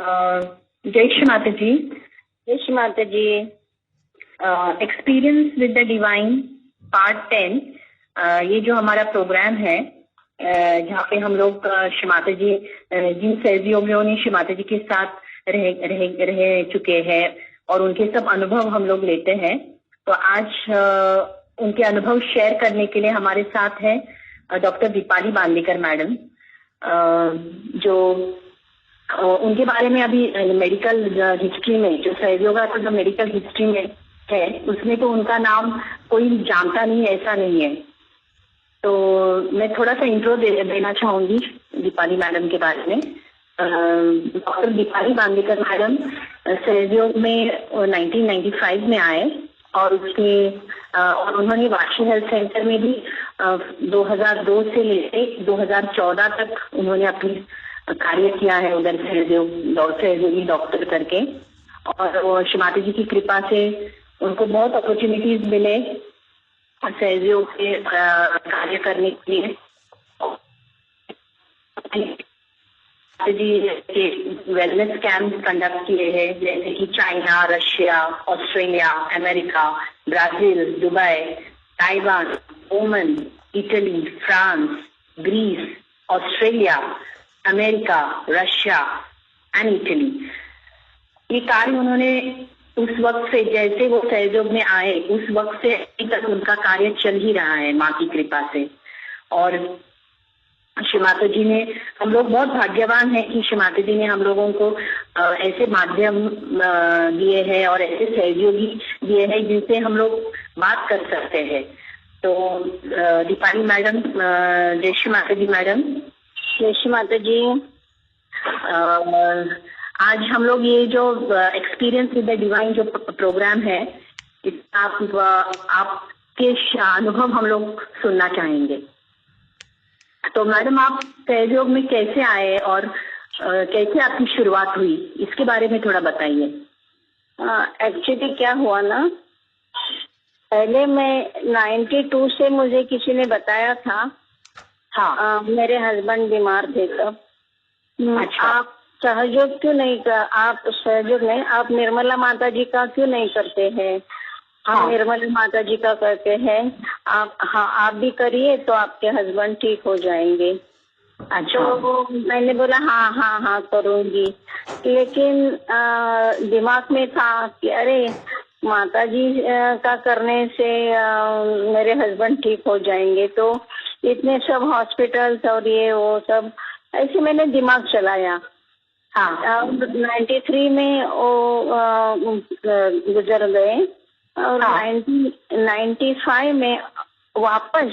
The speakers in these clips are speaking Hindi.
जय श्री माता जी। जय Shri Mata ji. Experience with the divine part 10, ये जो हमारा प्रोग्राम है जहाँ पे हम लोग श्री माता जी, जिन सहयोगियों ने श्री माता जी के साथ रह चुके हैं और उनके सब अनुभव हम लोग लेते हैं, तो आज उनके अनुभव शेयर करने के लिए हमारे साथ है डॉक्टर दीपाली बांदेकर मैडम, जो उनके बारे में अभी मेडिकल हिस्ट्री में जो सहयोग का जो मेडिकल हिस्ट्री में है उसमें तो उनका नाम कोई जानता नहीं, ऐसा नहीं है। तो मैं थोड़ा सा इंट्रो देना चाहूंगी दीपाली मैडम के बारे में। डॉक्टर दीपाली बांदेकर मैडम सहयोग में 1995 में आए और और उन्होंने वाशी हेल्थ सेंटर में भी 2002 से लेकर 2014 तक उन्होंने अपनी कार्य किया है उधर सहयोगी डॉक्टर करके। और श्री माता जी की कृपा से उनको बहुत अपॉर्चुनिटीज मिले सहयोग से कार्य करने के लिए। जी वेलनेस कैंप कंडक्ट किए हैं, जैसे कि China, Russia, Australia, America, Brazil, Dubai, Taiwan, Oman, Italy, France, Greece, Australia, America, Russia and Italy. ये कार्य उन्होंने उस वक्त से, जैसे वो सहयोग में आए उस वक्त से अभी तक उनका कार्य चल ही रहा है माँ की कृपा से। और श्री माता जी ने, हम लोग बहुत भाग्यवान हैं कि श्री माता जी ने हम लोगों को ऐसे माध्यम दिए हैं और ऐसे सहयोगी दिए हैं जिनसे हम लोग बात कर सकते हैं। तो दीपाली मैडम, जय श्री माता जी मैडम। जय श्री माता जी। आज हम लोग ये जो एक्सपीरियंस विद द डिवाइन जो प्रोग्राम है, आपके अनुभव हम लोग सुनना चाहेंगे। तो मैडम, आप सहयोग में कैसे आए और कैसे आपकी शुरुआत हुई, इसके बारे में थोड़ा बताइए। एक्चुअली क्या हुआ ना, पहले मैं 92 से मुझे किसी ने बताया था। हाँ। मेरे हस्बैंड बीमार थे तब। अच्छा। आप सहयोग क्यों नहीं आप सहयोग नहीं, आप निर्मला माता जी का क्यों नहीं करते हैं? हम निर्मला माता जी का करते हैं। आप भी करिए तो आपके हस्बैंड ठीक हो जाएंगे। अच्छा। तो मैंने बोला हाँ करूंगी, लेकिन दिमाग में था कि अरे माता जी का करने से मेरे हस्बैंड ठीक हो जाएंगे, तो इतने सब हॉस्पिटल्स और ये वो सब ऐसे मैंने दिमाग चलाया। हाँ। 93 में वो गुजर गए और 95 में वापस,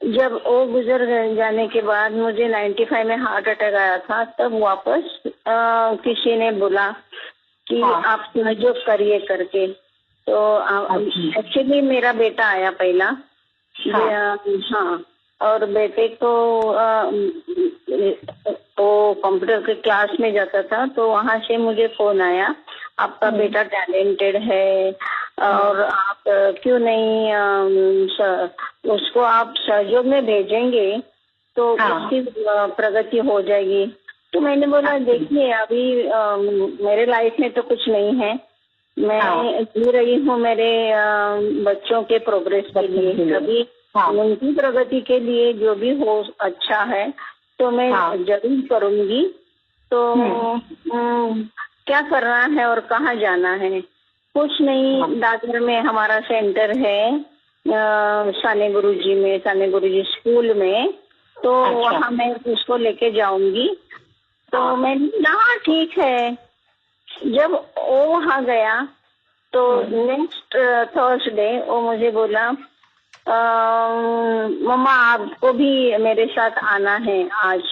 जब वो गुजर जाने के बाद मुझे 95 में हार्ट अटैक आया था, तब वापस किसी ने बोला कि आप सहयोग करिए करके। तो एक्चुअली मेरा बेटा आया पहला। हाँ। और बेटे को वो कंप्यूटर के क्लास में जाता था, तो वहाँ से मुझे फोन आया, आपका बेटा टैलेंटेड है और आप क्यों नहीं उसको आप सहयोग में भेजेंगे तो उसकी प्रगति हो जाएगी। तो मैंने बोला देखिए, अभी मेरे लाइफ में तो कुछ नहीं है, मैं जी रही हूँ मेरे बच्चों के प्रोग्रेस के लिए, अभी उनकी प्रगति के लिए जो भी हो अच्छा है तो मैं जरूर करूंगी। तो क्या करना है और कहाँ जाना है? कुछ नहीं, दादर में हमारा सेंटर है, साने गुरुजी स्कूल में, तो वहाँ मैं उसको लेके जाऊंगी। तो मैंने कहा ठीक है। जब वो वहाँ गया तो नेक्स्ट थर्सडे वो मुझे बोला, मम्मा आपको भी मेरे साथ आना है आज।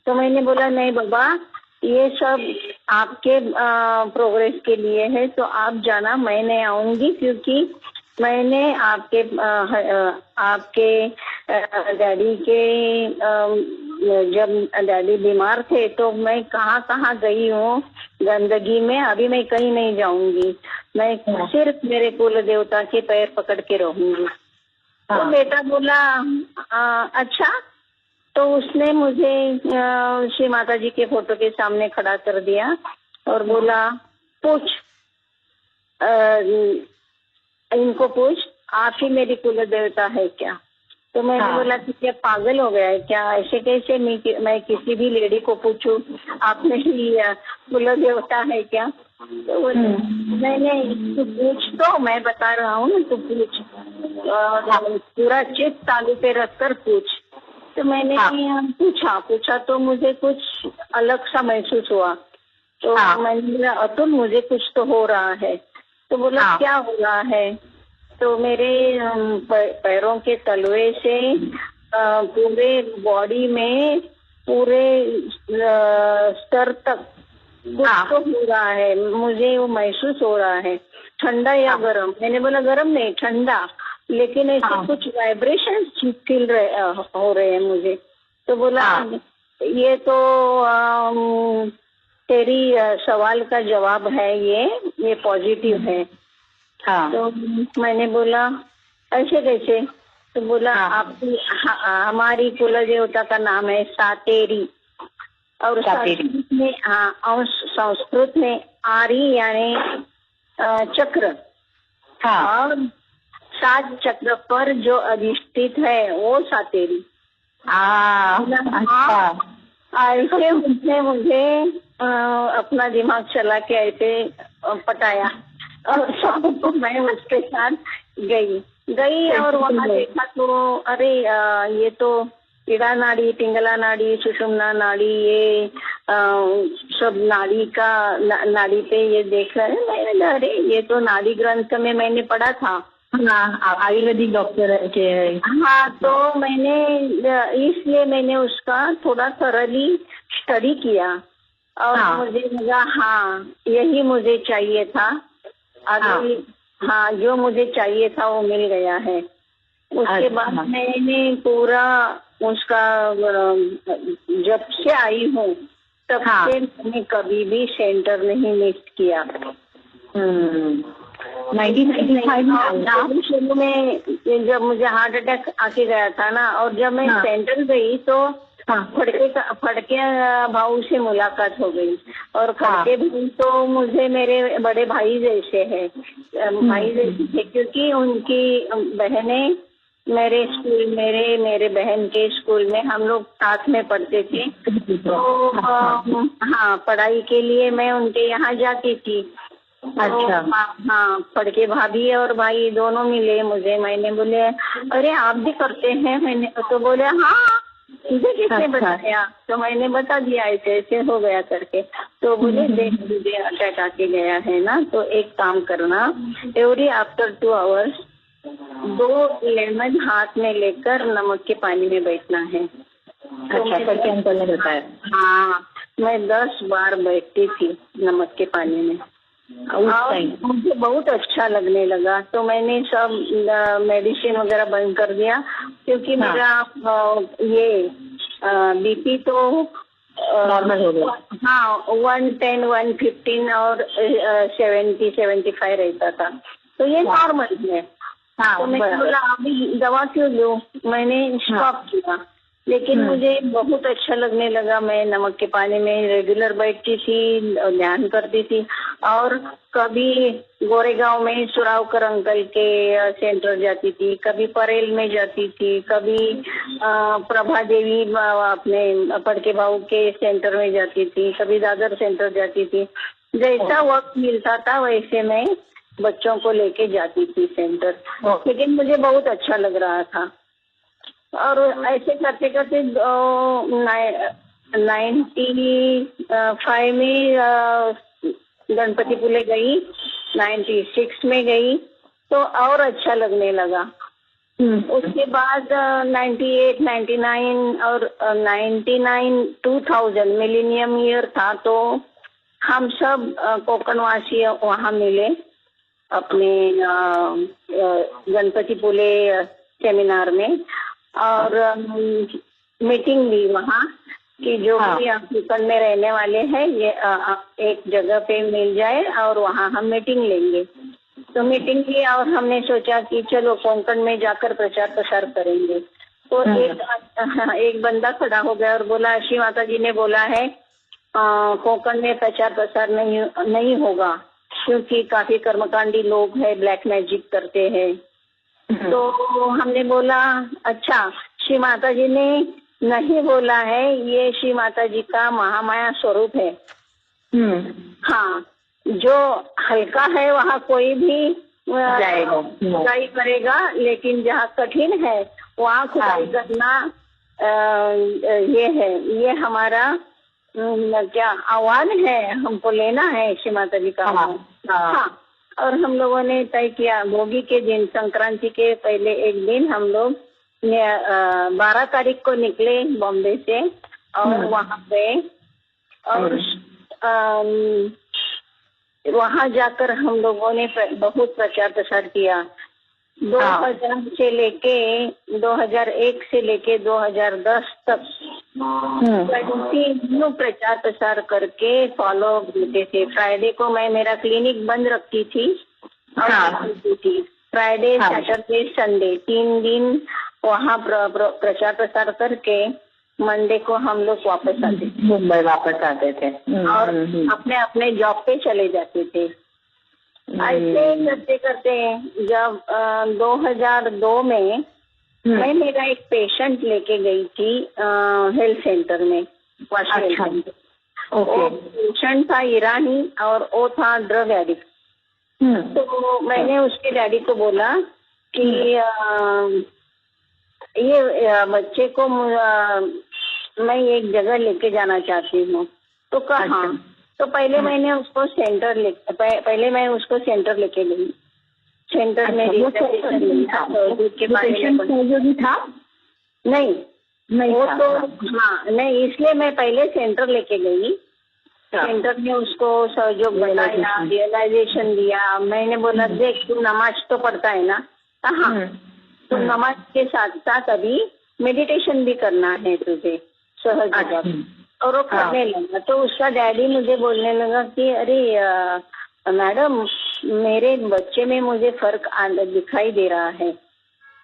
तो मैंने बोला नहीं बाबा, ये सब आपके प्रोग्रेस के लिए है, तो आप जाना, मैं नहीं आऊंगी, क्योंकि मैंने आपके डैडी के जब डैडी बीमार थे तो मैं कहाँ गई हूँ गंदगी में, अभी मैं कहीं नहीं जाऊंगी, मैं सिर्फ मेरे कुल देवता के पैर पकड़ के रहूंगी। तो बेटा बोला अच्छा, तो उसने मुझे श्री माता जी के फोटो के सामने खड़ा कर दिया और बोला, पूछ, इनको पूछ, आप ही मेरी कुल देवता है क्या? तो मैंने बोला कि क्या पागल हो गया है क्या? ऐसे कैसे मैं किसी भी लेडी को पूछूं आप मेरी कुल देवता है क्या? तो मैंने, तू पूछ, तो मैं बता रहा हूँ ना, तू पूछ, पूरा चित तालू पे रखकर पूछ। तो मैंने पूछा तो मुझे कुछ अलग सा महसूस हुआ। तो मैंने बोला, अतुल मुझे कुछ तो हो रहा है। तो बोला क्या हो रहा है? तो मेरे पैरों के तलवे से पूरे बॉडी में, पूरे सर तक कुछ तो हो रहा है, मुझे वो महसूस हो रहा है। ठंडा या गर्म? मैंने बोला गर्म नहीं, ठंडा, लेकिन ऐसे कुछ वाइब्रेशन फील हो रहे हैं मुझे। तो बोला ये तो तेरी सवाल का जवाब है, ये पॉजिटिव है। तो मैंने बोला ऐसे कैसे? तो बोला आपकी हमारी कुल देवता का नाम है सातेरी, और संस्कृत में और संस्कृत में आरी यानी चक्र, और 7 चक्र पर जो अधिष्ठित है वो सातेरी। ऐसे उसने मुझे अपना दिमाग चला के ऐसे पटाया, और सबको मैं उसके साथ गई और वहाँ देखा तो अरे ये तो पीड़ा नाड़ी, पिंगला नाड़ी, सुषुम्ना नाड़ी, ये सब नाड़ी का नाड़ी पे ये देख रहे हैं। मैंने अरे ये तो नाड़ी ग्रंथ में मैंने पढ़ा था, आयुर्वेदिक डॉक्टर के। तो मैंने इसलिए मैंने उसका थोड़ा थोरली स्टडी किया और मुझे लगा यही मुझे चाहिए था। अभी जो मुझे चाहिए था वो मिल गया है। उसके बाद मैंने पूरा उसका, जब से आई हूँ तब से मैंने कभी भी सेंटर नहीं मिस किया। 1995 शुरू में जब मुझे हार्ट अटैक आके गया था ना, और जब मैं सेंटर गई तो फड़के भाऊ से मुलाकात हो गई। और फड़के भाई तो मुझे मेरे बड़े भाई जैसे है, भाई जैसे थे, क्योंकि उनकी बहनें मेरे स्कूल, मेरे बहन के स्कूल में हम लोग साथ में पढ़ते थे। तो पढ़ाई के लिए मैं उनके यहाँ जाती थी। अच्छा। तो फड़के भाभी और भाई दोनों मिले मुझे। मैंने बोले अरे आप भी करते हैं? मैंने तो बोले तुझे किसने बताया? तो मैंने बता दिया ऐसे ऐसे हो गया करके। तो बोले देख तुझे अटैक आके गया है ना, तो एक काम करना, एवरी आफ्टर 2 आवर्स 2 लेमन हाथ में लेकर नमक के पानी में बैठना है। अच्छा, करके अंकल ने बताया। मैं 10 बार बैठती थी नमक के पानी में और मुझे बहुत अच्छा लगने लगा। तो मैंने सब मेडिसिन वगैरह बंद कर दिया, क्योंकि मेरा ये बीपी तो नॉर्मल हो गया। 110, 115 और 70-75 रहता था। तो ये नॉर्मल है। तो मैंने बोला अभी दवा क्यों लूं? मैंने स्टॉप किया। लेकिन मुझे बहुत अच्छा लगने लगा। मैं नमक के पानी में रेगुलर बैठती थी, ध्यान करती थी। और कभी गोरेगांव में सुरावकर अंकल के सेंटर जाती थी, कभी परेल में जाती थी, कभी प्रभा देवी अपने फड़के भाऊ के सेंटर में जाती थी, कभी दादर सेंटर जाती थी। जैसा वक्त मिलता था वैसे मैं बच्चों को लेके जाती थी सेंटर। लेकिन मुझे बहुत अच्छा लग रहा था। और ऐसे करते करते 95 में गणपतिपुले गई, 96 में गई, तो और अच्छा लगने लगा। उसके बाद 98, 99 और 99, 2000 मिलेनियम ईयर था। तो हम सब कोकणवासी वहाँ मिले अपने गणपतिपुले सेमिनार में, और मीटिंग ली वहाँ कि जो भी कोकण में रहने वाले हैं ये एक जगह पे मिल जाए और वहाँ हम मीटिंग लेंगे। तो मीटिंग ली और हमने सोचा कि चलो कोंकण में जाकर प्रचार प्रसार करेंगे। तो एक बंदा खड़ा हो गया और बोला, श्री माता जी ने बोला है कोंकण में प्रचार प्रसार नहीं होगा, क्योंकि काफी कर्मकांडी लोग हैं, ब्लैक मैजिक करते हैं। तो हमने बोला अच्छा, श्री माता जी ने नहीं बोला है, ये श्री माता जी का महामाया स्वरूप है। हाँ, जो हल्का है वहाँ कोई भी खुदाई करेगा, लेकिन जहाँ कठिन है वहाँ खुदाई करना ये हमारा क्या आह्वान है, हमको लेना है श्री माता जी का। हाँ, और हम लोगों ने तय किया, भोगी के दिन, संक्रांति के पहले एक दिन हम लोग 12 तारीख को निकले बॉम्बे से और वहाँ गए और वहाँ जाकर हम लोगों ने बहुत प्रचार प्रसार किया। 2001 से लेके 2010 तक कंटिन्यू प्रचार प्रसार करके फॉलो देते थे। फ्राइडे को मैं मेरा क्लिनिक बंद रखती थी और फ्राइडे, सैटरडे, संडे 3 दिन वहाँ प्रचार प्रसार करके मंडे को हम लोग वापस आते थे, मुंबई वापस आते थे और अपने अपने जॉब पे चले जाते थे। ऐसे करते करते जब 2002 में मैं मेरा एक पेशेंट लेके गई थी हेल्थ सेंटर में, वाशी हेल्थ सेंटर। वो पेशेंट था ईरानी और वो था ड्रग एडिक्ट। तो मैंने उसके डैडी को बोला कि ये बच्चे को मैं एक जगह लेके जाना चाहती हूँ। तो कहा तो पहले मैं उसको सेंटर लेके गई। सेंटर में के बारे में था नहीं वो तो नहीं, इसलिए मैं पहले सेंटर लेके गई। सेंटर में उसको सहयोग बताया, रियलाइजेशन दिया। मैंने बोला देख, तू नमाज तो पढ़ता है ना? हाँ, तो नमाज के साथ साथ अभी मेडिटेशन भी करना है तुझे, सहज जगह। और वो करने लगा। तो उसका डैडी मुझे बोलने लगा कि अरे मैडम, मेरे बच्चे में मुझे फर्क दिखाई दे रहा है।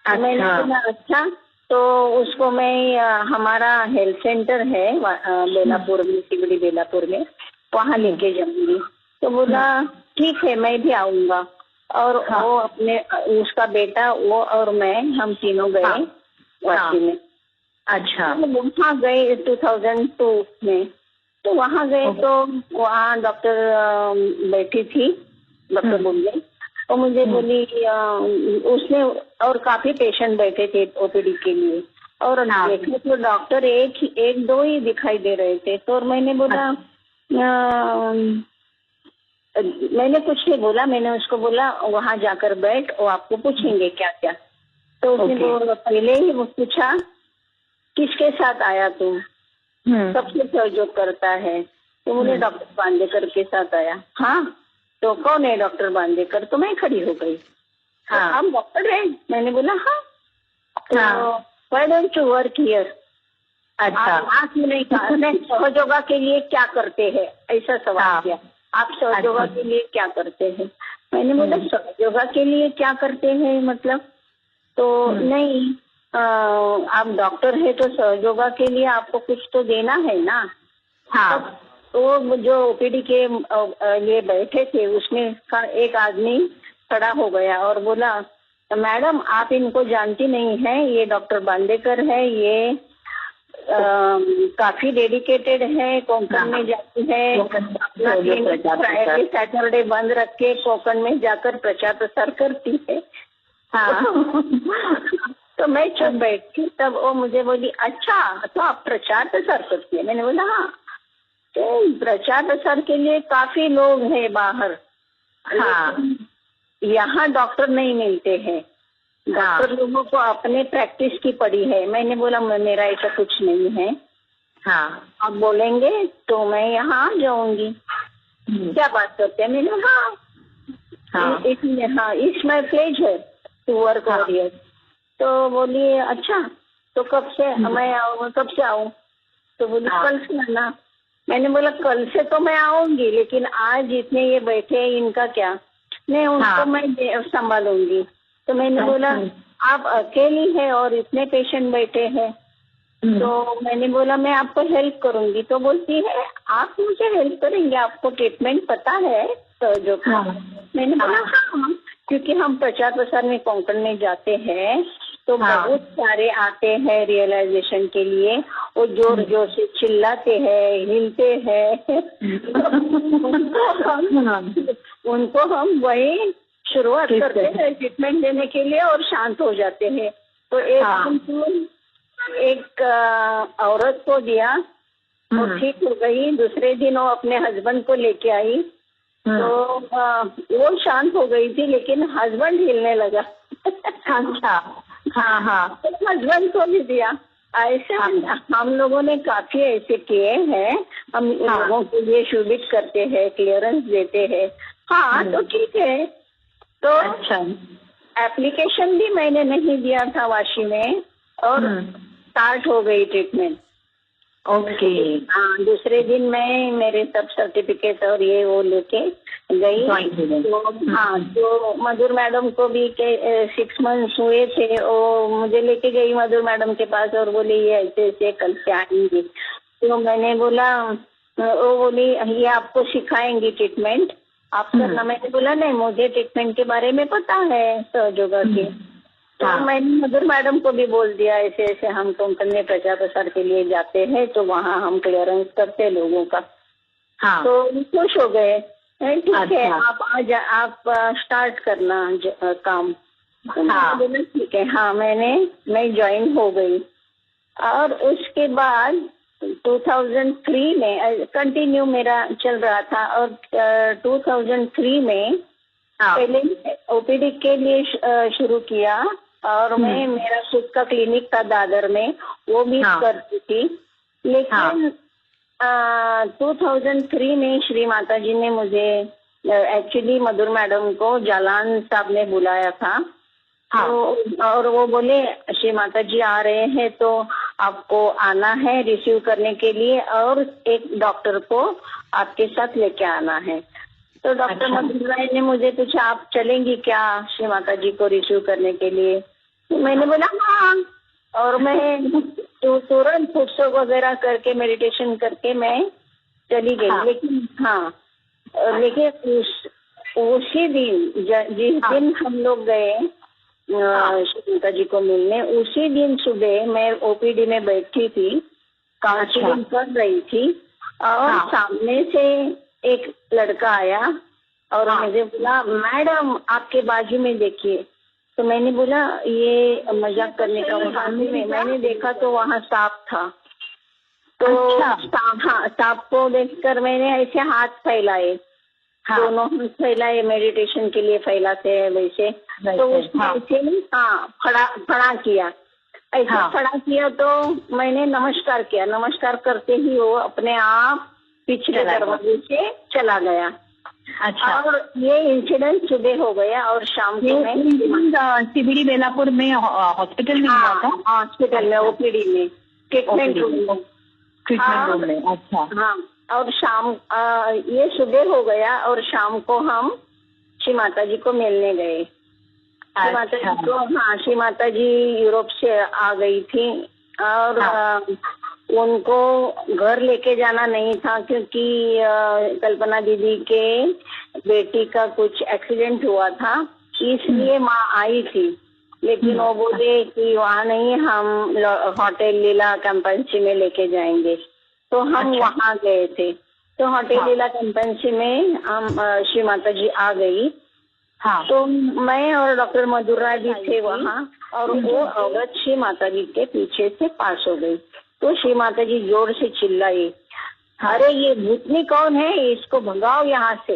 मैंने बोला अच्छा, तो उसको मैं हमारा हेल्थ सेंटर है बेलापुर में, सिगड़ी बेलापुर में, वहाँ लेके जाऊंगी। तो बोला ठीक है, मैं भी आऊंगा। और वो अपने उसका बेटा, वो और मैं, हम तीनों गए वाशी में। अच्छा, वहाँ गए 2002 में। तो वहाँ गए तो वहाँ डॉक्टर बैठी थी, डॉक्टर बोले, और मुझे बोली उसने, और काफी पेशेंट बैठे थे ओपीडी के लिए, और देखे तो डॉक्टर एक दो ही दिखाई दे रहे थे। तो मैंने बोला मैंने कुछ नहीं बोला, मैंने उसको बोला वहाँ जाकर बैठ, वो आपको पूछेंगे क्या क्या। तो उसने पहले ही वो पूछा किसके साथ आया तू, सबसे सहयोग करता है। तो मुझे डॉक्टर बांदेकर के साथ आया। हाँ, तो कौन है डॉक्टर बांदेकर? तो मैं खड़ी हो गई। हाँ, आप डॉक्टर है? मैंने बोला हाँ। तो why don't you work here? अच्छा, आप नहीं कहा सहयोगा के लिए क्या करते हैं, ऐसा सवाल किया। आप सहयोगा के लिए क्या करते हैं? मैंने बोला सहयोगा के लिए क्या करते हैं मतलब? तो नहीं, आप डॉक्टर है तो सहयोगा के लिए आपको कुछ तो देना है ना। हाँ, तो जो ओपीडी के लिए बैठे थे उसमें एक आदमी खड़ा हो गया और बोला मैडम, आप इनको जानती नहीं है, ये डॉक्टर बांदेकर है, ये काफी डेडिकेटेड है, कोंकण में जाती है, अपना क्लिनिक फ्राइडे सैटरडे बंद रख के कोंकण में जाकर प्रचार प्रसार करती है। तो मैं चुप बैठी। तब वो मुझे बोली अच्छा, तो आप प्रचार प्रसार करती है? मैंने बोला हाँ। तो प्रचार प्रसार के लिए काफी लोग हैं बाहर। हाँ, यहाँ डॉक्टर नहीं मिलते हैं, डॉक्टर लोगों को अपने प्रैक्टिस की पड़ी है। मैंने बोला मेरा ऐसा कुछ नहीं है। हाँ, आप बोलेंगे तो मैं यहाँ आ जाऊंगी। क्या बात करते हैं? मैंने हाँ, it's my pleasure to work over here. तो बोली अच्छा, तो कब से मैं आऊँ? कब से आऊँ? तो बोली कल से आना। मैंने बोला कल से तो मैं आऊंगी, लेकिन आज जितने ये बैठे हैं इनका क्या? नहीं, उनको मैं संभालूंगी। तो मैंने बोला आप अकेली है और इतने पेशेंट बैठे हैं। तो मैंने बोला मैं आपको हेल्प करूंगी। तो बोलती है आप मुझे हेल्प करेंगे, आपको ट्रीटमेंट पता है तो जो मैंने बोला हाँ, क्योंकि हम प्रचार प्रसार में कोंकण में जाते हैं तो बहुत सारे आते हैं रियलाइजेशन के लिए, वो जोर जोर से चिल्लाते हैं, हिलते हैं उनको हम वही शुरुआत करते हैं ट्रीटमेंट देने के लिए और शांत हो जाते हैं। तो एक औरत को दिया, वो ठीक हो गई। दूसरे दिन वो अपने हस्बैंड को लेके आई तो वो शांत हो गई थी, लेकिन हस्बैंड हिलने लगा। अच्छा, हाँ हाँ, तो हस्बैंड को भी दिया। ऐसे हम लोगों ने काफी ऐसे किए हैं। हम लोगों के लिए शुभित करते हैं, क्लियरेंस देते हैं। हाँ तो ठीक है। तो अच्छा, एप्लीकेशन भी मैंने नहीं दिया था वाशी में और स्टार्ट हो गई ट्रीटमेंट। ओके। हाँ, दूसरे दिन मैं मेरे सब सर्टिफिकेट और ये वो लेके गई। तो हाँ, तो मधुर मैडम को भी 6 मंथ्स हुए थे, वो मुझे लेके गई मधुर मैडम के पास और बोली ये ऐसे ऐसे कल से आएंगे। तो मैंने बोला, वो बोली ये आपको सिखाएंगी ट्रीटमेंट आप करना। मैंने बोला नहीं, मुझे ट्रीटमेंट के बारे में पता है सहयोगा के। तो मैंने मधुर मैडम को भी बोल दिया ऐसे ऐसे हम कोंकण में प्रचार प्रसार के लिए जाते हैं तो वहाँ हम क्लियरेंस करते हैं लोगों का। तो खुश हो गए, ठीक है आप स्टार्ट करना काम। तो मैंने बोला ठीक है। हाँ, मैं ज्वाइन हो गई और उसके बाद 2003 में कंटिन्यू मेरा चल रहा था। और 2003 में पहले ओपीडी के लिए शुरू किया और मैं मेरा खुद का क्लिनिक था दादर में, वो भी करती थी। लेकिन 2003 में श्री माता जी ने मुझे एक्चुअली मधुर मैडम को जालान साहब ने बुलाया था। तो और वो बोले श्री माता जी आ रहे हैं तो आपको आना है रिसीव करने के लिए और एक डॉक्टर को आपके साथ लेके आना है। तो डॉक्टर मधुर राय ने मुझे पूछा आप चलेंगी क्या श्री माता जी को रिसीव करने के लिए। तो मैंने बोला हाँ, और मैं तुरंत फुटसोक वगैरह करके मेडिटेशन करके मैं चली गई। लेकिन उसी दिन जिस दिन हम लोग गए श्री माता जी को मिलने, उसी दिन सुबह मैं ओपीडी में बैठी थी, काउंसलिंग कर रही थी और सामने से एक लड़का आया और मुझे बोला मैडम आपके बाजू में देखिए। तो मैंने बोला ये मजाक करने का बहाने में मैंने देखा तो वहाँ सांप था। तो सांप को देखकर मैंने ऐसे हाथ फैलाए, दोनों हाथ फैलाए, मेडिटेशन के लिए फैलाते हैं वैसे। तो उसने ऐसे फड़ा किया, ऐसा फड़ा किया तो मैंने नमस्कार किया। नमस्कार करते ही वो अपने आप पिछले दरवाजे से चला गया। और ये इंसिडेंट सुबह हो गया और शाम को मैं सीबीडी बेलापुर में हॉस्पिटल में हुआ था। हॉस्पिटल में ओपीडी में ट्रीटमेंट रूम में। अच्छा। हाँ, और शाम ये सुबह हो गया और शाम को हम श्री माता जी को मिलने गए। श्री माता जी को श्री माता जी यूरोप से आ गई थी और उनको घर लेके जाना नहीं था क्योंकि कल्पना दीदी के बेटी का कुछ एक्सीडेंट हुआ था, इसलिए माँ आई थी। लेकिन वो बोले कि वहाँ नहीं, हम होटल लीला कैंपेंसी में लेके जाएंगे। तो हम वहाँ गए थे। तो होटल लीला कैंपेंसी में हम श्री माता जी आ गई। तो मैं और डॉक्टर मधुर राय भी थे वहाँ और वो औरत श्री माता जी के पीछे से पास हो गई। तो श्री माता जी जोर से चिल्लाई, अरे ये भूतनी कौन है, इसको भगाओ यहाँ से।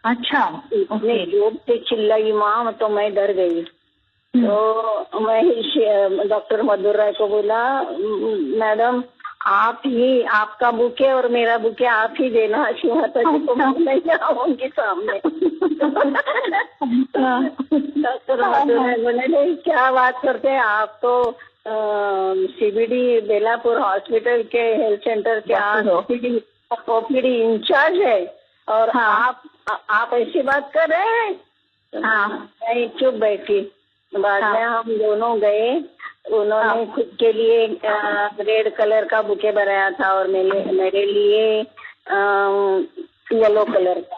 अच्छा। इतने जोर से चिल्लाई माँ, तो मैं डर गई। तो मैं डॉक्टर मधुर राय को बोला मैडम आप ही, आपका बुके और मेरा बुके आप ही देना, श्री माता जी को नहीं आऊंगी सामने। डॉक्टर मधुर राय बोले क्या बात करते हैं आप, तो सीबीडी बेलापुर हॉस्पिटल के हेल्थ सेंटर के ओपीडी इंचार्ज है और आप ऐसी बात कर रहे हैं। मैं चुप बैठी। बाद में हम दोनों गए, उन्होंने खुद के लिए रेड कलर का बुके बनाया था और मेरे लिए येलो कलर का।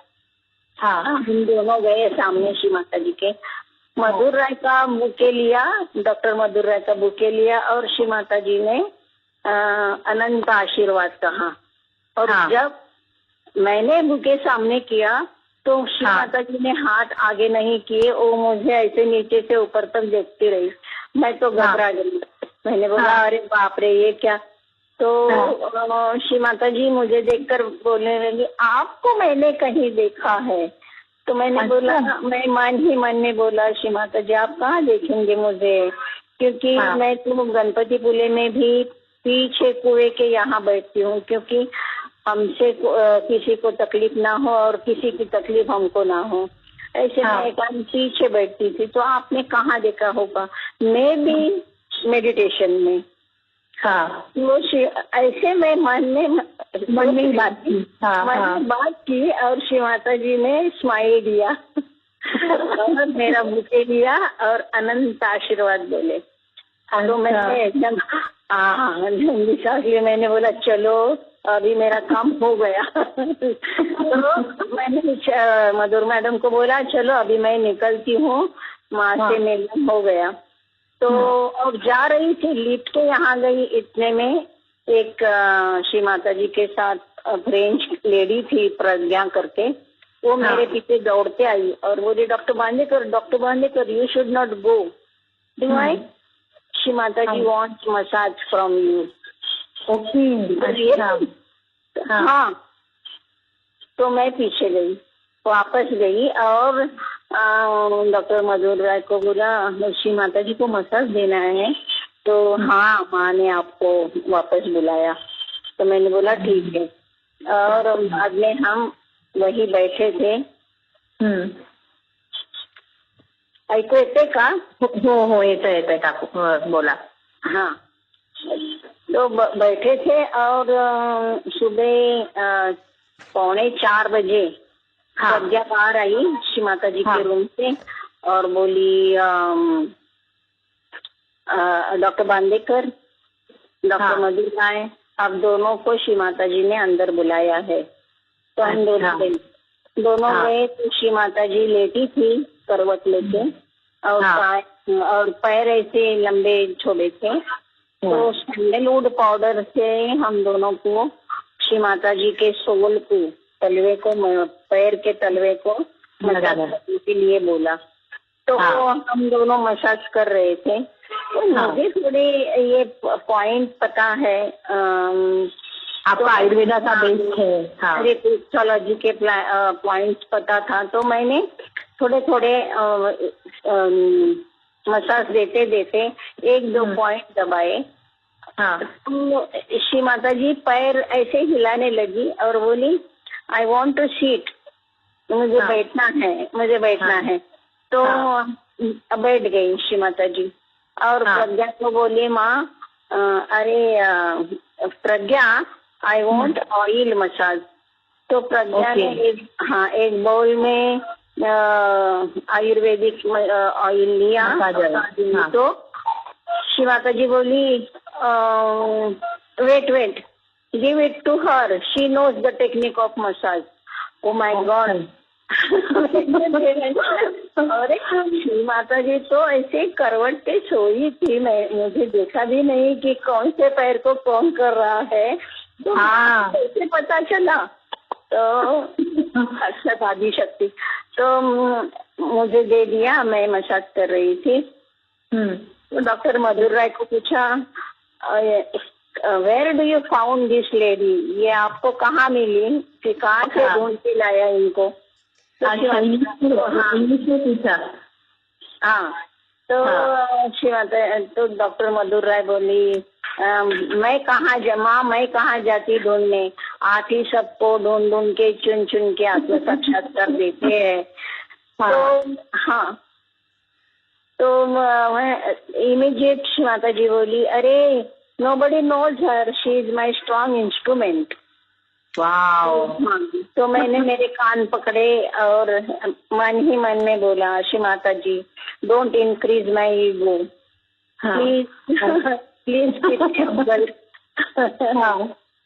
हम दोनों गए सामने श्री माता जी के। मधुर राय का बुके लिया, डॉक्टर मधुर राय का बुके लिया और श्री माता जी ने अनंत आशीर्वाद कहा। और जब मैंने बुके सामने किया तो श्री माता जी ने हाथ आगे नहीं किए, वो मुझे ऐसे नीचे से ऊपर तक देखती रही। मैं तो घबरा गई। मैंने बोला अरे बाप रे ये क्या। तो श्री माता जी मुझे देखकर बोलने लगी, आपको मैंने कहीं देखा है। तो मैंने बोला, मैं मन ही मन में बोला, श्री माता जी आप कहाँ देखेंगे मुझे, क्योंकि मैं तो गणपति पुले में भी पीछे कुएं के यहाँ बैठती हूँ, क्योंकि हमसे किसी को तकलीफ ना हो और किसी की तकलीफ हमको ना हो। ऐसे मैं पीछे बैठती थी। तो आपने कहाँ देखा होगा? मैं भी मेडिटेशन में। वो ऐसे मैं मन में बात की और श्री माता जी ने स्माइल दिया और मेरा बुके दिया और अनंत आशीर्वाद बोले। तो मैंने एकदम मैंने बोला चलो अभी मेरा काम हो गया। तो मैंने मधुर मैडम को बोला चलो अभी मैं निकलती हूँ, वहाँ से मेरा हो गया। तो और जा रही थी, लिफ्ट के यहाँ गई, इतने में एक श्री माता जी के साथ फ्रेंच लेडी थी प्रज्ञा करके, वो मेरे पीछे दौड़ते आई और बोली doctor Bandekar you should not go, do I, Shri Mata ji wants massage from you. हाँ, तो मैं पीछे गई, वापस गई और डॉक्टर मधुर राय को बोला श्री माता जी को मसाज देना है। तो हाँ, माँ ने आपको वापस बुलाया। तो मैंने बोला ठीक है। और बाद में हम वही बैठे थे। ऐकू येते का? हो येतंय काकू, बोला। हाँ, तो बैठे थे और सुबह 3:45 बजे प्रज्ञा बाहर आई श्री माता जी के रूम से और बोली डॉक्टर बांदेकर, डॉक्टर मधुर राय, आप दोनों को श्री माता जी ने अंदर बुलाया है। तो हम दोनों गए तो श्री माता जी लेटी थी करवट लेके और पैर ऐसे लंबे छोड़े थे। तो सैंडलवुड पाउडर से हम दोनों को श्री माता जी के सोल को, तलवे को, पैर के तलवे को मसाज करने के लिए बोला। तो हम दोनों मसाज कर रहे थे। तो मुझे थोड़े ये पॉइंट पता है, आपका आयुर्वेदा का बेस है, एस्ट्रोलॉजी के पॉइंट्स पता था। तो मैंने थोड़े थोड़े मसाज देते देते 1-2 पॉइंट दबाए। तो श्री माता जी पैर ऐसे हिलाने लगी और बोली आई वॉन्ट टू सीट, मुझे बैठना है। तो बैठ गई श्री माता जी और प्रज्ञा को बोली माँ अरे प्रज्ञा आई वॉन्ट ऑयल मसाज। तो प्रज्ञा ने एक बाउल में आयुर्वेदिक ऑयल लिया। तो श्री माता जी बोली wait give it to her, she knows the technique of massage. Oh my god. अरे श्री माता जी तो ऐसे करवट पे सोई थी, मुझे देखा भी नहीं कि कौन से पैर को कौन कर रहा है। तो कैसे पता चला? तो अच्छा आदि शक्ति। तो मुझे दे दिया, मैं मसाज कर रही थी। तो डॉक्टर मधुर राय को पूछा where do you found this lady, ये आपको कहाँ मिली, कि कहाँ से ढूंढ के लाया इनको? इंग्लिश में पूछा। हाँ, तो डॉक्टर मधुर राय बोली मैं कहाँ जाती ढूंढने, आप ही सबको ढूंढ ढूंढ के चुन के आत्म साक्षात्कार देते हैं। तो इमीडिएट श्री माता जी बोली अरे nobody knows her, she is my strong instrument. Wow. हाँ, तो मैंने मेरे कान पकड़े और मन ही मन में बोला, Shri Mata ji, don't increase my ego, please please.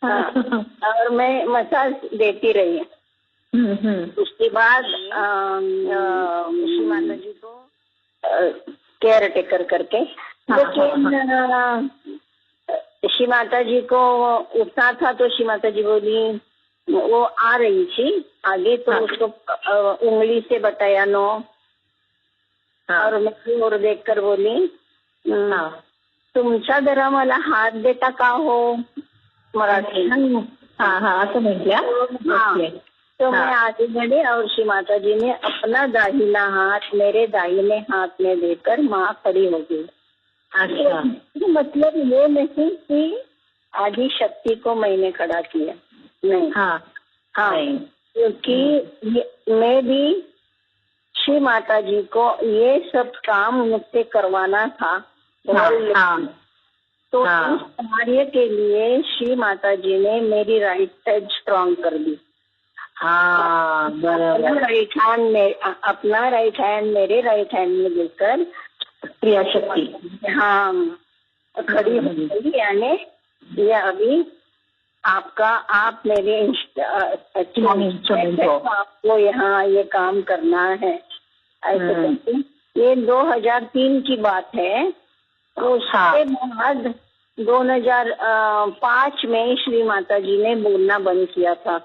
और मैं मसाज देती रही। उसके बाद श्री माता जी को केयर टेकर करके, लेकिन श्री माता जी को उठना था तो श्री माता जी बोली, वो आ रही थी आगे, तो उसको उंगली से बताया नो, और मैं और देख कर बोली, तुमचा जरा मला हात देता का हो, मराठी। असं म्हटल्या। तो मैं आगे बढ़ी और श्री माता जी ने अपना दाहिना हाथ मेरे दाहिने हाथ में देकर माँ खड़ी हो गई। अच्छा, तो मतलब ये नहीं कि आदि शक्ति को मैंने खड़ा किया, नहीं। क्योंकि मैं भी श्री माता जी को ये सब काम मुझसे करवाना था। तो उस कार्य के लिए श्री माता जी ने मेरी राइट साइड स्ट्रॉन्ग कर दी। बराबर। अपना राइट हैंड मेरे राइट हैंड में देकर क्रिया शक्ति खड़ी हो गई, यानी ये अभी आप मेरे आपको यहाँ ये काम करना है, ऐसे करके। ये 2003 की बात है। उसके बाद 2005 में श्री माता जी ने बोलना बंद किया था।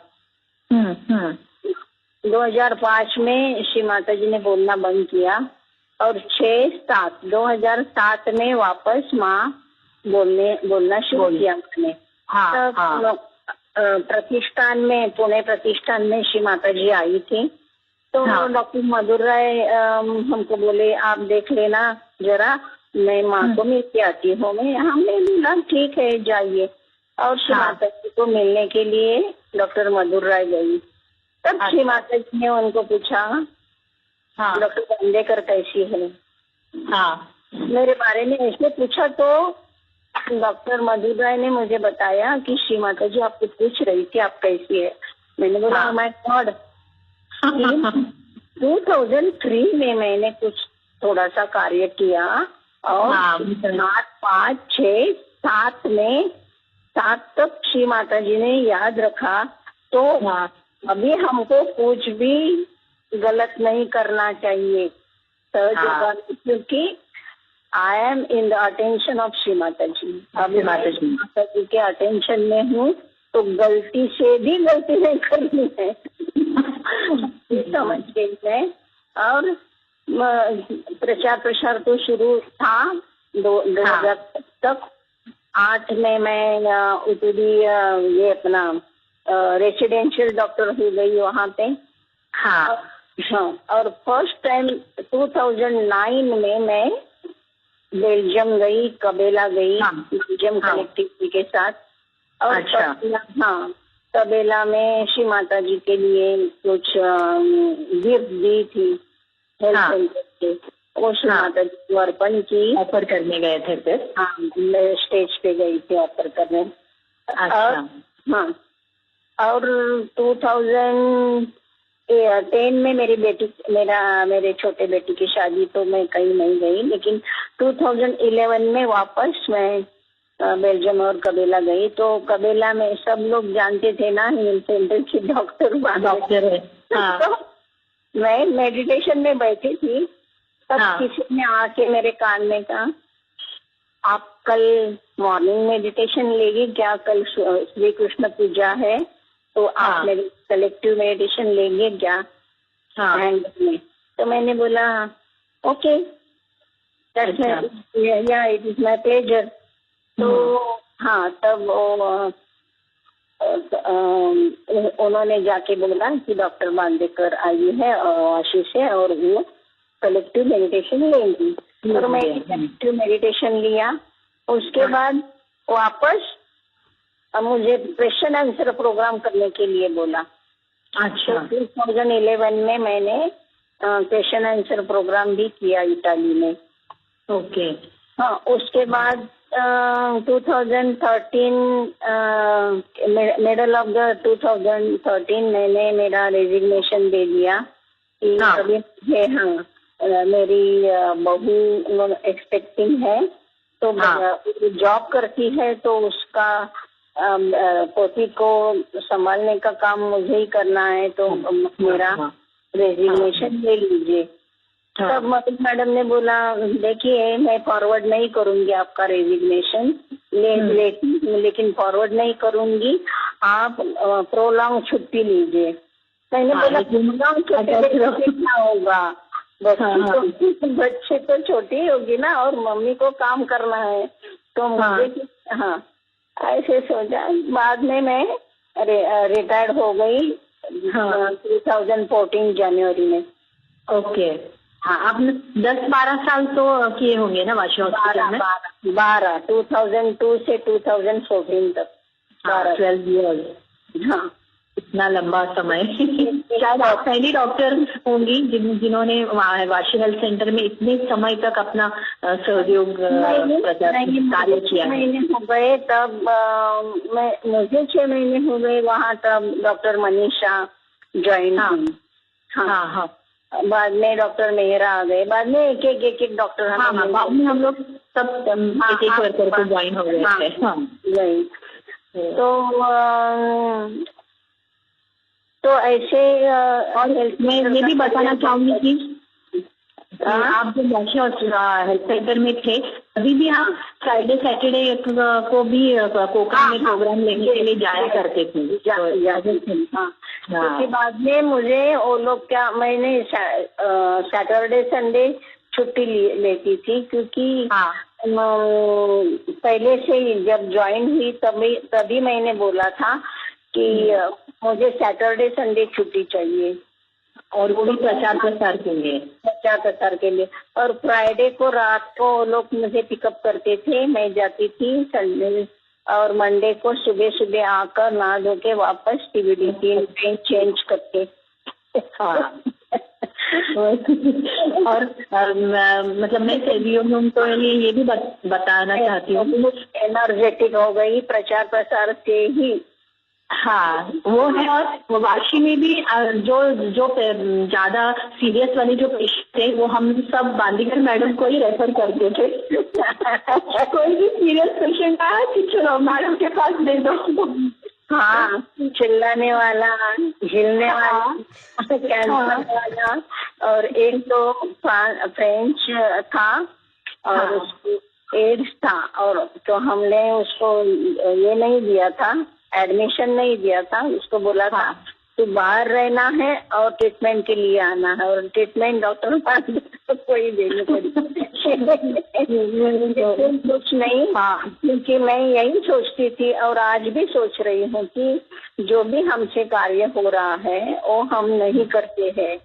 2005 में श्री माता जी ने बोलना बंद किया और 2007 में वापस माँ बोलना शुरू किया मैंने। प्रतिष्ठान में, पुणे प्रतिष्ठान में श्री माता जी आई थी, तो डॉक्टर मधुर राय हमको बोले, आप देख लेना जरा, मैं माँ को मिल के आती हूँ। हमने बोला ठीक है, जाइए। और श्री माता जी को मिलने के लिए डॉक्टर मधुर राय गई। तब श्री माता जी ने उनको पूछा, डॉक्टर बांदेकर कैसी है? मेरे बारे में ऐसे पूछा तो डॉक्टर मधुर राय ने मुझे बताया कि श्री माता जी आपको पूछ रही थी आप कैसी है। मैंने बोला माय गॉड। 2003 में मैंने कुछ थोड़ा सा कार्य किया और 4, 5, 6, 7 में 7 तक श्री माता जी ने याद रखा। तो अभी हमको कुछ भी गलत नहीं करना चाहिए, क्योंकि I am in the attention of Shri Mata जी। अभी माता जी के अटेंशन में हूँ, तो गलती से भी गलती नहीं करनी है। समझ गई मैं। और प्रचार प्रसार तो शुरू था 2000 तक। 8 में मैं उतरी, ये अपना रेसिडेंशियल डॉक्टर हो गई वहाँ पे। और फर्स्ट टाइम 2009 में मैं बेल्जियम गई, कबेला गई, बेल्जियम कनेक्टिविटी के साथ। और कबेला में श्री माता जी के लिए कुछ गिफ्ट दी थी हेल्थ सेंटर के, वो श्री माता जी को अर्पण की। ऑफर करने गए थे फिर? स्टेज पे गई थी ऑफर करने। और 2010 में मेरे छोटे बेटी की शादी, तो मैं कहीं नहीं गई। लेकिन 2011 में वापस मैं बेल्जियम और कबेला गई। तो कबेला में सब लोग जानते थे ना हेल्थ सेंटर की डॉक्टर है। तो मैं मेडिटेशन में बैठी थी, तब किसी ने आके मेरे कान में कहा, आप कल मॉर्निंग मेडिटेशन लेगी क्या? कल श्री कृष्ण पूजा है, तो आप मेरी कलेक्टिव मेडिटेशन लेंगे क्या? में। तो मैंने बोला ओके, या इट इज माय प्लेजर। तो तब उन्होंने जाके बोला कि डॉक्टर बांदेकर आई है और आशीष है और वो कलेक्टिव मेडिटेशन लेंगी। तो मैंने कलेक्टिव मेडिटेशन लिया। उसके बाद वापस मुझे क्वेश्चन आंसर प्रोग्राम करने के लिए बोला। अच्छा। 2011 में मैंने क्वेश्चन आंसर प्रोग्राम भी किया इटाली में। ओके। उसके बाद 2013 मिडल ऑफ द 2013 मैंने मेरा रेजिग्नेशन दे दिया कि अभी मेरी बहू एक्सपेक्टिंग है, तो जॉब करती है, तो उसका पोती को संभालने का काम मुझे ही करना है, तो मेरा रेजिग्नेशन ले लीजिए। तब मैडम ने बोला, देखिए मैं फॉरवर्ड नहीं करूंगी आपका रेजिग्नेशन, लेकिन फॉरवर्ड नहीं करूंगी, आप प्रोलॉन्ग छुट्टी लीजिए। मैंने बोला प्रोलॉन्ग छुट्टी क्या होगा, बच्चे तो छोटी होगी ना और मम्मी को काम करना है, तो मुझे ऐसे सोचा। बाद में मैं रिटायर्ड हो गई 2014 जनवरी में। ओके, हाँ, आपने 10-12 साल तो किए होंगे ना वाशी हॉस्पिटल में? 2002 से 2014 तक 12 इयर्स। हाँ, इतना लंबा समय। शायद आप पहली डॉक्टर होंगी जिन्होंने वाशी हेल्थ सेंटर में इतने समय तक अपना सहयोग कार्य किया है। महीने हो गए तब मुझे 6 महीने हो गए वहाँ, तब डॉक्टर मनीषा ज्वाइन हुई। हाँ, बाद में डॉक्टर मेहरा आ गए, बाद में एक डॉक्टर बाद में हम लोग सब एक वर्कर को ज्वाइन हो गए थे। तो ऐसे और मैं ये भी बताना चाहूंगी कि आप जब वाशी हेल्थ सेंटर में थे अभी भी आप फ्राइडे सैटरडे को भी कोकण में प्रोग्राम लेने के लिए जाया करते थे। उसके बाद में मुझे वो लोग मैंने सैटरडे संडे छुट्टी लेती थी, क्योंकि पहले से ही जब ज्वाइन हुई तभी मैंने बोला था कि मुझे सैटरडे संडे छुट्टी चाहिए, और वो भी प्रचार प्रसार के लिए। और फ्राइडे को रात को वो लोग मुझे पिकअप करते थे, मैं जाती थी संडे, और मंडे को सुबह सुबह आकर नहा धो के वापस टीवीडी ट्रेन चेंज करके। और मतलब मैं सहेलियों को ये भी बताना चाहती हूँ, एनर्जेटिक हो गई प्रचार प्रसार से ही। हाँ, वो है। और वाशी में भी जो ज्यादा सीरियस वाले जो पेशेंट थे वो हम सब बांदीकर मैडम को ही रेफर करते थे। कोई भी सीरियस पेशेंट आया कि चलो मैडम के पास दे दो। हाँ, चिल्लाने वाला, हिलने वाला, कैंसर वाला, और एक तो फ्रेंच था और उसको एड्स था, और तो हमने उसको ये नहीं दिया था, एडमिशन नहीं दिया था, उसको बोला था तो बाहर रहना है और ट्रीटमेंट के लिए आना है, और ट्रीटमेंट डॉक्टर पास तो कोई देने पड़ी कुछ नहीं। क्योंकि मैं यही सोचती थी और आज भी सोच रही हूँ कि जो भी हमसे कार्य हो रहा है वो हम नहीं करते हैं,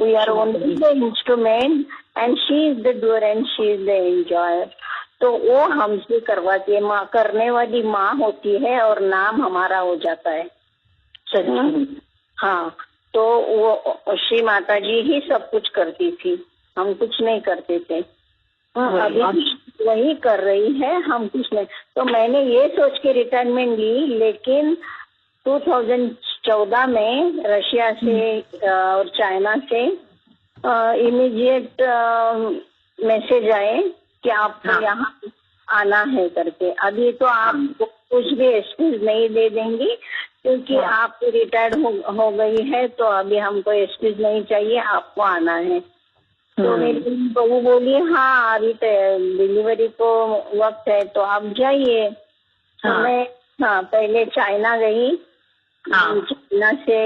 we are only the instrument and she is the doer and she is the enjoyer. तो वो हमसे करवाती है, माँ करने वाली माँ होती है और नाम हमारा हो जाता है। हाँ, तो वो श्री माता जी ही सब कुछ करती थी, हम कुछ नहीं करते थे। अभी वही कर रही है, हम कुछ नहीं। तो मैंने ये सोच के रिटायरमेंट ली, लेकिन 2014 में रशिया से और चाइना से इमीडिएट मैसेज आए कि आपको यहाँ आना है करके। अभी तो आपको कुछ भी एक्सक्यूज नहीं दे देंगी, क्योंकि आप रिटायर्ड हो गई है, तो अभी हमको एक्सक्यूज नहीं चाहिए, आपको आना है। तो मेरी बहू बोली हाँ अभी तो डिलीवरी को वक्त है तो आप जाइए। तो मैं पहले चाइना गई, चाइना से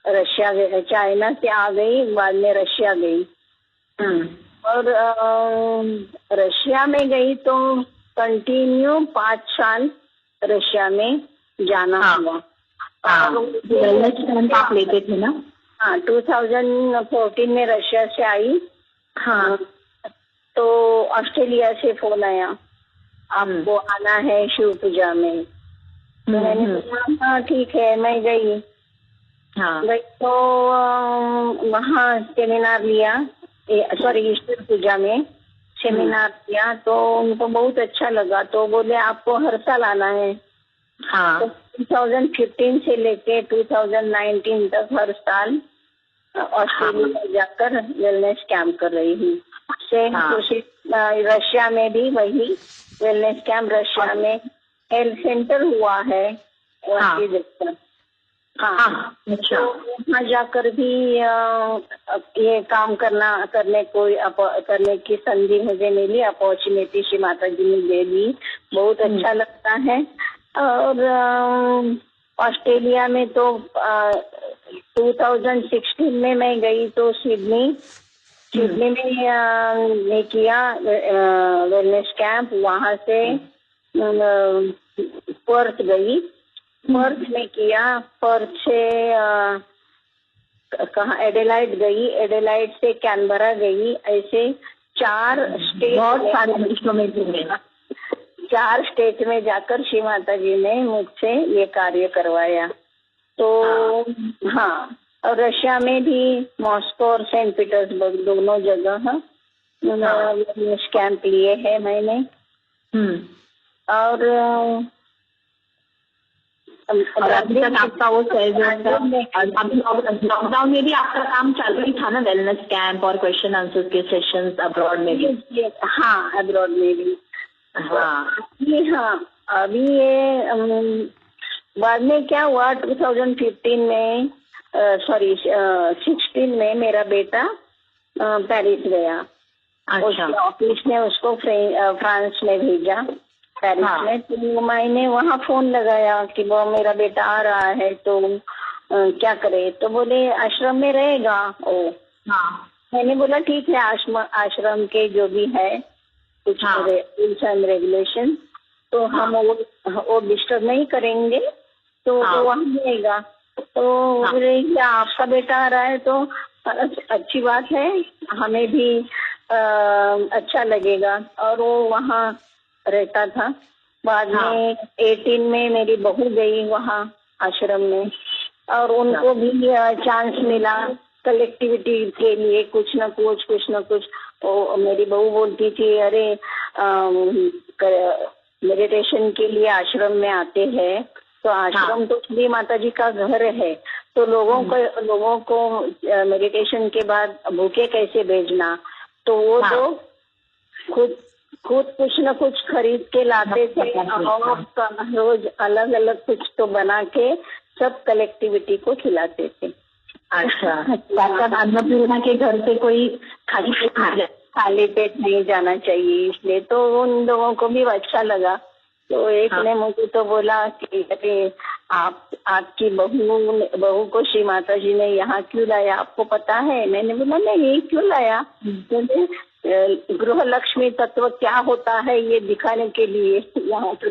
रशिया गई, चाइना से आ गई, बाद में रशिया गई। और रशिया में गई तो कंटिन्यू 5 साल रशिया में जाना हुआ। आप लेते थे ना? हाँ, 2014 में रशिया से आई। हाँ, तो ऑस्ट्रेलिया से फोन आया, आपको आना है शिव पूजा में। तो मैंने कहा हाँ ठीक है, मैं गई। गई तो वहाँ सेमिनार लिया, सॉरी ईश्वर पूजा में सेमिनार किया तो उनको बहुत अच्छा लगा, तो बोले आपको हर साल आना है। हाँ। तो 2015 से लेके 2019 तक हर साल ऑस्ट्रेलिया जाकर वेलनेस कैंप कर रही हूँ। सेम कोशिश रशिया में भी वही वेलनेस कैंप, रशिया में हेल्थ सेंटर हुआ है उसकी जगह। हाँ, अच्छा। तो वहाँ जाकर भी ये काम करने की संधि मुझे मिली, अपॉर्चुनिटी श्री माता जी ने दे दी, बहुत अच्छा लगता है। और ऑस्ट्रेलिया में तो 2016 में मैं गई तो सिडनी में किया वेलनेस कैंप। वहाँ से पर्थ गई, पर्थ में किया, पर्थ से कहाँ एडेलाइड गई, एडेलाइड से कैनबरा गई, ऐसे 4 स्टेट, बहुत सारे देशों में घूमे। 4 स्टेट में जाकर श्री माता जी ने मुझसे ये कार्य करवाया। तो हाँ, और रशिया में भी मॉस्को और सेंट पीटर्सबर्ग दोनों जगह कैंप लिए है मैंने। और अभी तक आपका वो लॉकडाउन में भी आपका काम चालू ही था ना, वेलनेस कैंप और क्वेश्चन आंसर के सेशंस अब्रॉड में भी? हाँ, अब्रॉड में भी। हाँ, अभी ये बाद में क्या हुआ, 2015 में 16 में मेरा बेटा पेरिस गया। अच्छा। ऑफिस ने उसको फ्रांस में भेजा, पेरिस में। तो मैंने वहाँ फोन लगाया कि वो मेरा बेटा आ रहा है तो क्या करे, तो बोले आश्रम में रहेगा ओ। मैंने बोला ठीक है, आश्रम के जो भी है कुछ रूल्स एंड रेगुलेशन, तो हम वो डिस्टर्ब नहीं करेंगे, तो वो वहाँ रहेगा। तो क्या आपका बेटा आ रहा है तो अच्छी बात है, हमें भी अच्छा लगेगा। और वो वहाँ रहता था। बाद में 18 में मेरी बहू गई वहाँ आश्रम में, और उनको भी चांस मिला कलेक्टिविटी के लिए, कुछ न कुछ। तो मेरी बहू बोलती थी अरे मेडिटेशन के लिए आश्रम में आते हैं, तो आश्रम तो श्री माता जी का घर है, तो लोगों को मेडिटेशन के बाद भूखे कैसे भेजना। तो वो तो खुद कुछ न कुछ खरीद के लाते थे, और रोज अलग अलग कुछ तो बना के सब कलेक्टिविटी को खिलाते थे। अच्छा। अन्नपूर्णा के घर से कोई खाली पेट नहीं जाना चाहिए, इसलिए तो उन लोगों को भी अच्छा लगा। तो एक ने मुझे तो बोला कि अरे आपकी बहू को श्री माता जी ने यहाँ क्यों लाया, आपको पता है? मैंने बोला नहीं, क्यों लाया? गृह लक्ष्मी तत्व क्या होता है ये दिखाने के लिए यहाँ तो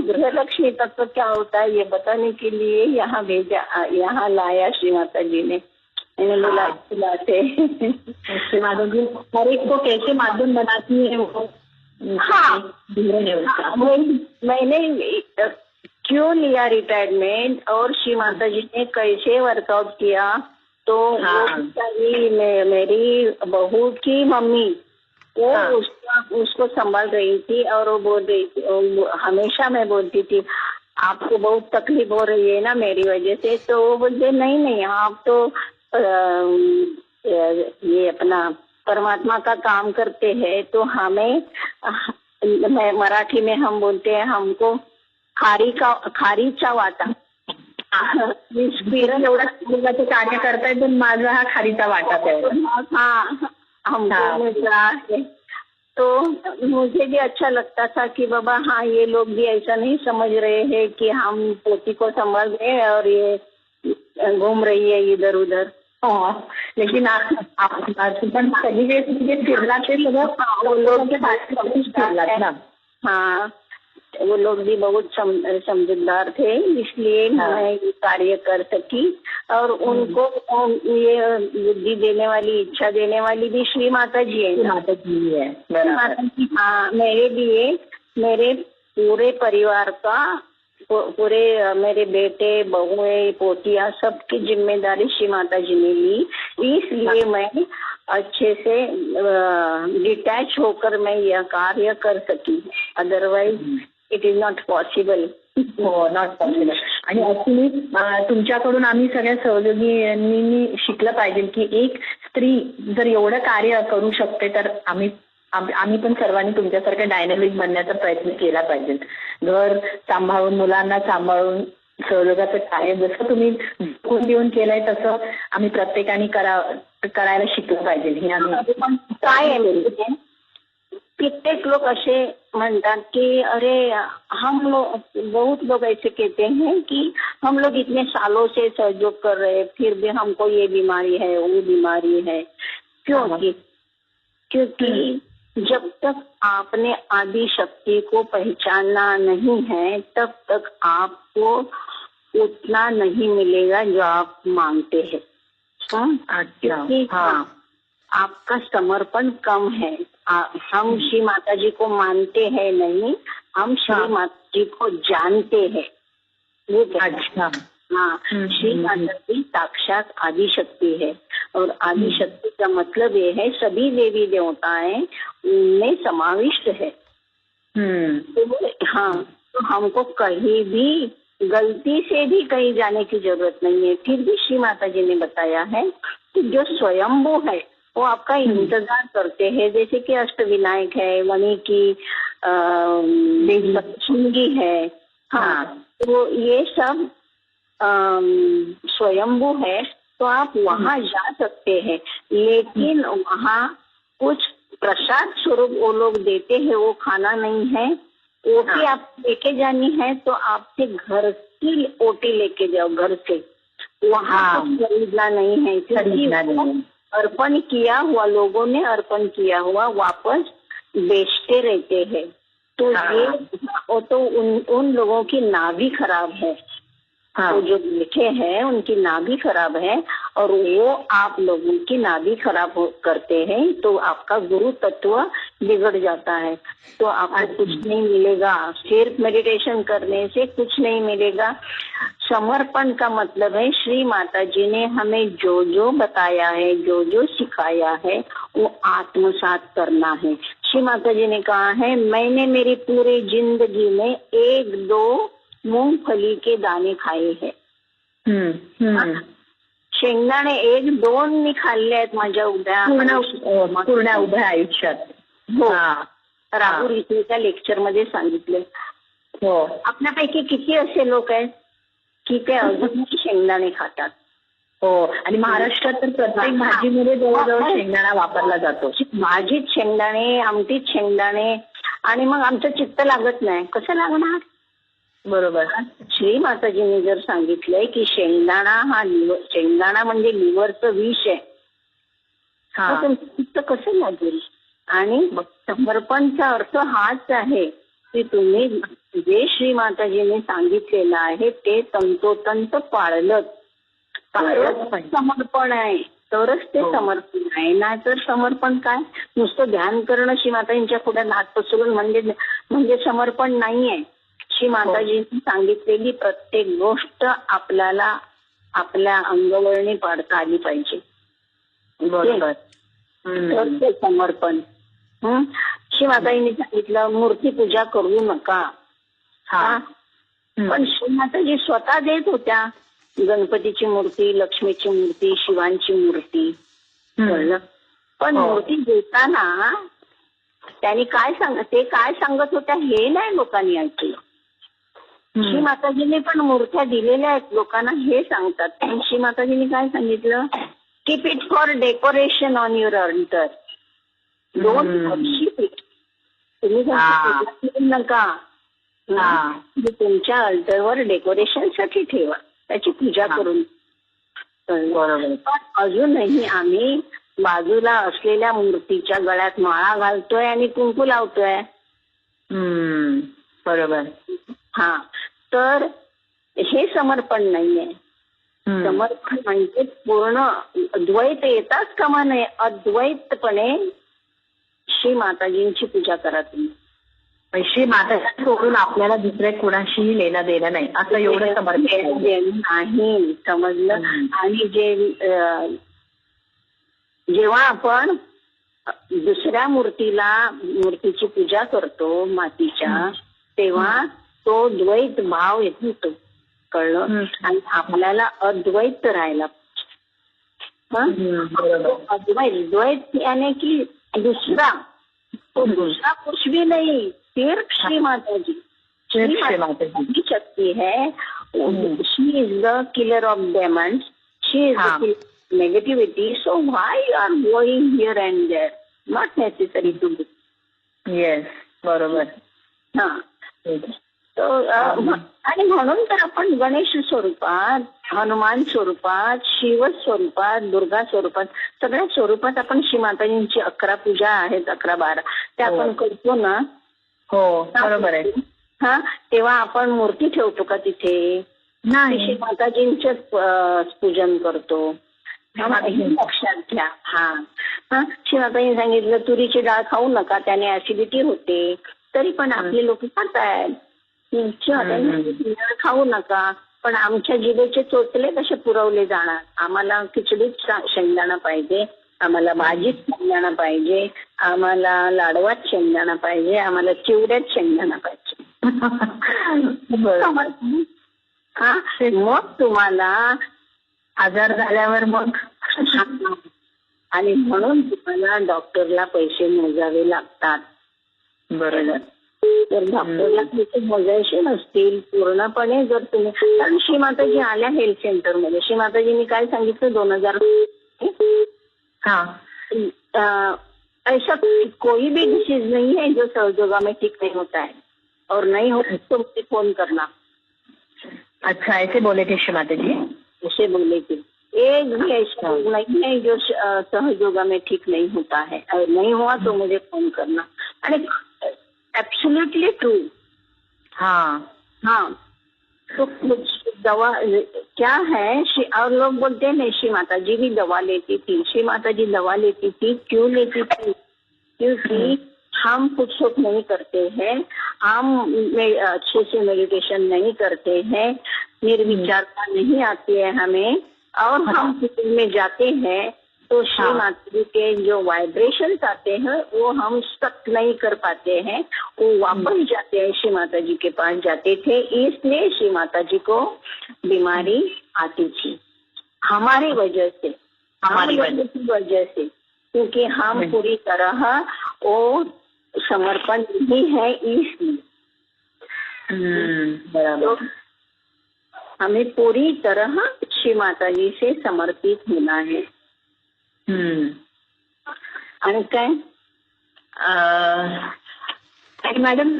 गृह लक्ष्मी तत्व क्या होता है ये बताने के लिए यहाँ भेजा, यहाँ लाया श्री माता जी ने। मैंने बोला खिलाते श्री माता जी हर एक को कैसे माध्यम बनाती है वो। मैंने क्यों लिया रिटायरमेंट, और श्री माता जी ने कैसे वर्कआउट किया, तो मेरी बहू की मम्मी वो उसको संभाल रही थी, और वो बोल रही थी, हमेशा मैं बोलती थी आपको बहुत तकलीफ हो रही है ना मेरी वजह से, तो वो बोलते नहीं आप तो ये अपना परमात्मा का काम करते हैं, तो हमें मराठी में हम बोलते हैं हमको खारीचा वाटा एवढा ते कार्य करताय तर माझा हा खारीचा वाटा आहे। हमको मिल रहा है। तो मुझे भी अच्छा लगता था कि बाबा हाँ ये लोग भी ऐसा नहीं समझ रहे हैं कि हम पोती को संभाल रहे हैं और ये घूम रही है इधर उधर। लेकिन पण सगळी वेळ फिरला ते सगळं वो लोग फिरलात ना। हाँ, वो लोग भी बहुत समझदार थे, इसलिए मैं ये कार्य कर सकी। और उनको ये बुद्धि देने वाली, इच्छा देने वाली भी श्री माता जी है। माता जी है। हाँ, मेरे लिए मेरे पूरे परिवार का, पूरे मेरे बेटे बहुएं पोतियां सबकी जिम्मेदारी श्री माता जी ने ली। इसलिए मैं अच्छे से डिटैच होकर मैं यह कार्य कर सकी, otherwise it is not possible. हो, नॉट पॉसिबल. आणि ऍक्च्युली तुमच्याकडून आम्ही सगळ्या सहयोगींनी शिकलं पाहिजे की एक स्त्री जर एवढं कार्य करू शकते तर आम्ही पण सर्वांनी तुमच्यासारखं डायनॅमिक बनण्याचा प्रयत्न केला पाहिजे. घर सांभाळून, मुलांना सांभाळून सहयोगाचं कार्य जसं तुम्ही झुकून देऊन केलंय तसं आम्ही प्रत्येकाने करायला शिकलं पाहिजे. हे आम्ही काय आहे, कित्येक लोग असे म्हणतात की अरे हम लोग, बहुत लोग ऐसे कहते हैं कि हम लोग इतने सालों से सहयोग कर रहे हैं फिर भी हमको ये बीमारी है, वो बीमारी है. क्योंकि जब तक आपने आदि शक्ति को पहचाना नहीं है तब तक आपको उतना नहीं मिलेगा जो आप मांगते हैं. क्योंकि आपका समर्पण कम है. हम श्री माता जी को मानते हैं नहीं, हम श्री माता जी को जानते हैं. वो अच्छा. हाँ, श्री माता जी साक्षात आदि शक्ति है और आदि शक्ति का मतलब ये है सभी देवी देवताएं उनमें समाविष्ट है. हाँ, तो हमको कहीं भी गलती से भी कहीं जाने की जरूरत नहीं है. फिर भी श्री माता जी ने बताया है कि जो स्वयंभू है वो आपका इंतजार करते हैं. जैसे कि अष्टविनायक है, मणि की सप्तशृंगी है. हाँ, तो ये सब स्वयंभू है तो आप वहाँ जा सकते हैं. लेकिन वहाँ कुछ प्रसाद स्वरूप वो लोग देते हैं, वो खाना नहीं है. ओटी आप लेके जानी है तो आपसे घर की ओटी लेके जाओ, घर से. वहाँ कुछ खरीदना नहीं है क्योंकि अर्पण किया हुआ, लोगों ने अर्पण किया हुआ वापस बेचते रहते हैं. तो ये वो तो उन लोगों की नाभि खराब है. वो जो बैठे हैं उनकी नाभि खराब है और वो आप लोगों की नाभि खराब करते हैं तो आपका गुरु तत्व बिगड़ जाता है. तो आपको कुछ नहीं मिलेगा. सिर्फ मेडिटेशन करने से कुछ नहीं मिलेगा. समर्पण का मतलब है श्री माता जी ने हमें जो जो बताया है, जो जो सिखाया है वो आत्मसात करना है. श्री माता जी ने कहा है मैंने मेरी पूरी जिंदगी में 1-2 मूंगफली के दाणे खाए हैं. शेंगदाणे 1-2 खाल्ले आहेत माझ्या उभ्या आयुष्यात. हो, राहुल ऋषीच्या लेक्चर मध्ये सांगितले. हो, आपल्यापैकी किती असे लोक आहेत की ते अजूनही शेंगदाणे खातात. हो, आणि महाराष्ट्रात तर प्रत्येक भाजीमध्ये जवळजवळ शेंगदाणा वापरला जातो. भाजीत शेंगदाणे, आमटीत शेंगदाणे, आणि मग आमचं चित्त लागत नाही. कसं लागणार? बरोबर. श्री माताजींनी जर सांगितलंय की शेंगदाणा शेंगदाणा म्हणजे लिव्हरचं विष आहे, तुमचं चित्त कसं लागेल? आणि समर्पणचा अर्थ हाच आहे की तुम्ही जे श्री माताजींनी सांगितलेलं आहे ते तंतोतंत पाळलं समर्पण आहे, तरच ते समर्पण आहे. नाहीतर समर्पण काय, नुसतं ध्यान करणं श्री माताजींच्या पुढे हात पसरून म्हणजे समर्पण नाहीये. श्री माताजींनी सांगितलेली प्रत्येक गोष्ट आपल्याला आपल्या अंगवळणी पाडता आली पाहिजे. बरोबर. तर ते समर्पण. श्री माताजींनी सांगितलं मूर्ती पूजा करू नका. पण श्री माताजी स्वतः देत होत्या. गणपतीची मूर्ती, लक्ष्मीची मूर्ती, शिवांची मूर्ती. पण मूर्ती देताना त्यांनी काय सांगत होत्या हे नाही लोकांनी ऐकलं. श्री माताजींनी पण मूर्त्या दिलेल्या आहेत लोकांना हे सांगतात. पण श्री माताजींनी काय सांगितलं, keep it for decoration on your alter, don't worship it. तुम्ही नका, तुमच्या अल्टरवर डेकोरेशन साठी ठेवा, त्याची पूजा करून. पण अजूनही आम्ही बाजूला असलेल्या मूर्तीच्या गळ्यात माळा घालतोय आणि कुंकू लावतोय. बरोबर. हा, तर हे समर्पण नाहीये. समर्पण म्हणजे पूर्ण द्वैत येताच कामा नये, अद्वैतपणे श्री माताजींची पूजा करा तुम्ही. श्री माताजी सोडून आपल्याला दुसऱ्या कुणाशीही लेणं देणं नाही, असं एवढं समर्पण नाही. समजलं. आणि जे जेव्हा आपण दुसऱ्या मूर्तीची पूजा करतो मातीच्या, तेव्हा तो द्वैत भाव येत होतो, कळलं? आणि आपल्याला अद्वैत राहायला अद्वैत, द्वैत यानी कि दूसरा, तो दूसरा कुछ भी नहीं, सिर्फ श्री माता जी। श्री माता जी शक्ति है, she is the killer of demons, she is the negativity, so why you are going here and there, not necessary to be. Yes, बरोबर. हा, तो आणि म्हणून तर आपण गणेश स्वरूपात, हनुमान स्वरूपात, शिव स्वरूपात, दुर्गा स्वरूपात, सगळ्या स्वरूपात आपण श्री माताजींची 11 पूजा आहेत, 11-12 त्या आपण करतो ना. हो, बरोबर आहे. हा, तेव्हा आपण मूर्ती ठेवतो का तिथे? नाही, श्री माताजींचंच पूजन करतो. लक्षात घ्या. हा, श्री माताजींनी सांगितलं तुरीची डाळ खाऊ नका, त्याने ऍसिडिटी होते, तरी पण आपले लोक खातायत. खाऊ नका, पण आमच्या जिभेचे चोचले कसे पुरवले जाणार? आम्हाला खिचडीत शेंगदाणा पाहिजे, आम्हाला भाजीत शेंगदाणा पाहिजे, आम्हाला लाडवात शेंगदाणा पाहिजे, आम्हाला चिवड्यात शेंगदाणा पाहिजे. हा, मग तुम्हाला आजार झाल्यावर मग आणि म्हणून तुम्हाला डॉक्टरला पैसे मोजावे लागतात. बरोबर. तर डॉक्टरला पैसे मोजायचे नसतील पूर्णपणे, जर तुम्ही, कारण श्री माताजी आल्या हेल्थ सेंटरमध्ये, श्री माताजींनी काय सांगितलं 2000 ऐसा कोई भी डिसीज नहीं है जो सहयोगा में ठीक नहीं होता है, और नहीं हो तो मुझे फोन करना. अच्छा, ऐसे बोले थे श्री माताजी? ऐसे बोले थे. एक भी ऐसा रोग नहीं है जो सहयोगा में ठीक नहीं होता है, और नहीं हुआ तो मुझे फोन करना. आणि एब्सोल्युटली ट्रू. हाँ, तो कुछ दवा क्या है, और लोग बोलते हैं नहीं श्री माता जी भी दवा लेती थी. श्री माता जी दवा लेती थी, क्यों लेती थी? क्योंकि हम कुछ नहीं करते हैं, हम अच्छे से मेडिटेशन नहीं करते हैं, निर्विचारता नहीं आती है हमें, और हम किचन में जाते हैं तो श्री माता जी के जो वाइब्रेशंस आते हैं वो हम स्टक नहीं कर पाते हैं, वो वापस जाते हैं, श्री माता जी के पास जाते थे. इसलिए श्री माता जी को बीमारी आती थी हमारी वजह से, हमारी वजह से, क्योंकि हम पूरी तरह वो समर्पण नहीं है. इसलिए तो हमें पूरी तरह श्री माता जी से समर्पित होना है. आणि काय मैडम,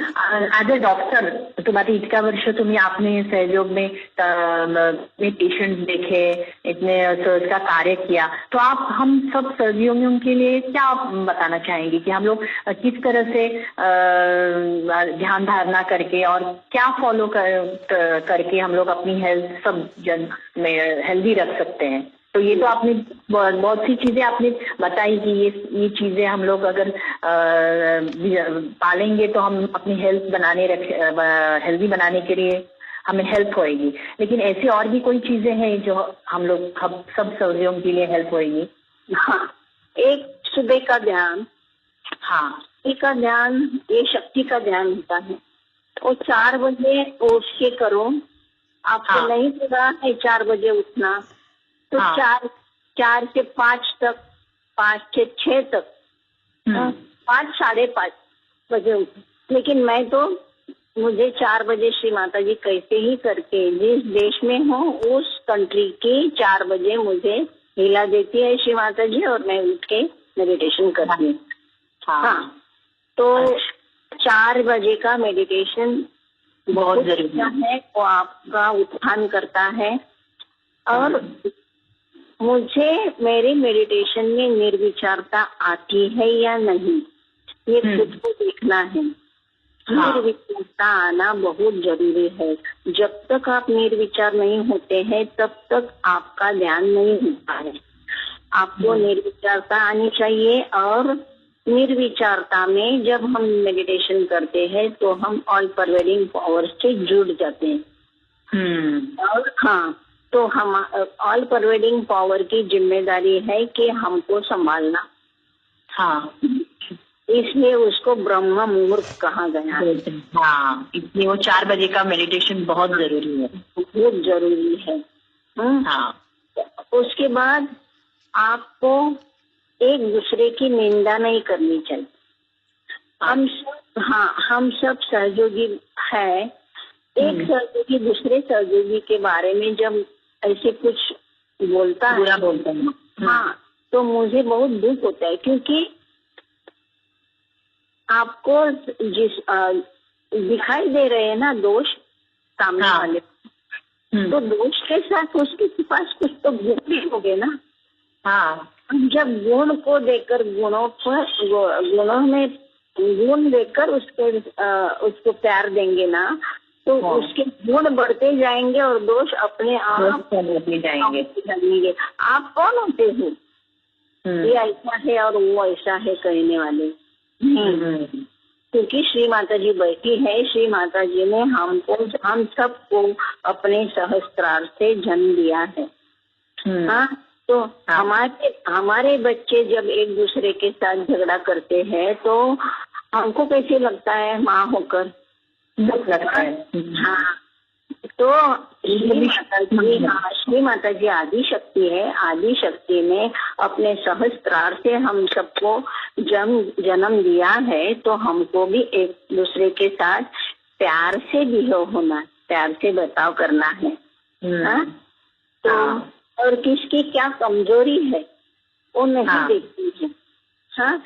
एज अ डॉक्टर, तुम्हारे इतका वर्ष तुम्ही अपने सहयोग में पेशेंट्स देखे, इतने का कार्य किया, तो आप हम सब सहयोगियों के लिए क्या बताना चाहेंगे कि हम लोग किस तरह से ध्यान धारणा करके और क्या फॉलो करके हम लोग अपनी हेल्थ सब जन में हेल्दी रख सकते हैं? तो ये तो आपने बहुत सी चीजें आपने बताई कि ये चीजें हम लोग अगर पालेंगे तो हम अपनी हेल्दी बनाने के लिए हमें हेल्प होएगी. लेकिन ऐसी और भी कोई चीजें हैं जो हम सब सहयोगियों के लिए हेल्प होएगी? हाँ, एक सुबह का ध्यान. हाँ, का ध्यान ये शक्ति का ध्यान होता है. वो 4 बजे उठ के करो. आपको नहीं पड़ा है 4 बजे उठना, तो 4 से 5 तक, 5 से 6 तक, 5 साढ़े 5 बजे उठो. लेकिन मैं तो, मुझे 4 बजे श्री माता जी कैसे ही करके, जिस देश में हूँ उस कंट्री की 4 बजे मुझे हिला देती है श्री माता जी, और मैं उठ के मेडिटेशन करती हूँ. हाँ, तो 4 बजे का मेडिटेशन बहुत जरूरी है. वो आपका उत्थान करता है. और मुझे मेरे मेडिटेशन में निर्विचारता आती है या नहीं, ये खुद को देखना है. निर्विचारता आना बहुत जरूरी है. जब तक आप निर्विचार नहीं होते हैं तब तक आपका ध्यान नहीं होता है. आपको निर्विचारता आनी चाहिए, और निर्विचारता में जब हम मेडिटेशन करते हैं तो हम ऑल परवेडिंग पावर से जुड़ जाते हैं. और हाँ, तो हम ऑल परवेडिंग पावर की जिम्मेदारी है कि हमको संभालना। हाँ, इसलिए उसको ब्रह्म मुहूर्त कहा गया है। हाँ, इसलिए वो 4 बजे का मेडिटेशन बहुत जरूरी है। बहुत जरूरी है। हाँ, उसके बाद आपको एक दूसरे की निंदा नहीं करनी चाहिए। हम सब सहयोगी है। एक सहयोगी दूसरे सहयोगी के बारे में जब ऐसे कुछ बोलता है, बुरा बोलता है, हाँ, तो मुझे बहुत दुख होता है, क्योंकि आपको दिखाई दे रहे हैं ना दोष सामने वाले, तो दोष के साथ उसके पास कुछ तो गुण भी होंगे ना। हाँ, जब गुण को देकर गुणों में गुण देकर उसको प्यार देंगे ना, तो उसके गुण बढ़ते जाएंगे और दोष अपने आप बढ़ते जाएंगे। आप कौन होते हो ये ऐसा है और वो ऐसा है कहने वाले? क्योंकि श्री माता जी बैठी है, श्री माता जी ने हम सबको अपने सहस्त्रार से जन्म दिया है। हाँ, तो हमारे बच्चे जब एक दूसरे के साथ झगड़ा करते हैं तो हमको कैसे लगता है माँ होकर? दुख लगता है। हाँ, तो श्री माता जी आदि शक्ति है। आदि शक्ति ने अपने सहस्त्रार से हम सबको जन्म दिया है, तो हमको भी एक दूसरे के साथ प्यार से बिहेव होना, प्यार से बर्ताव करना है। हाँ, तो और किसकी क्या कमजोरी है वो नहीं देखती है। हाँ,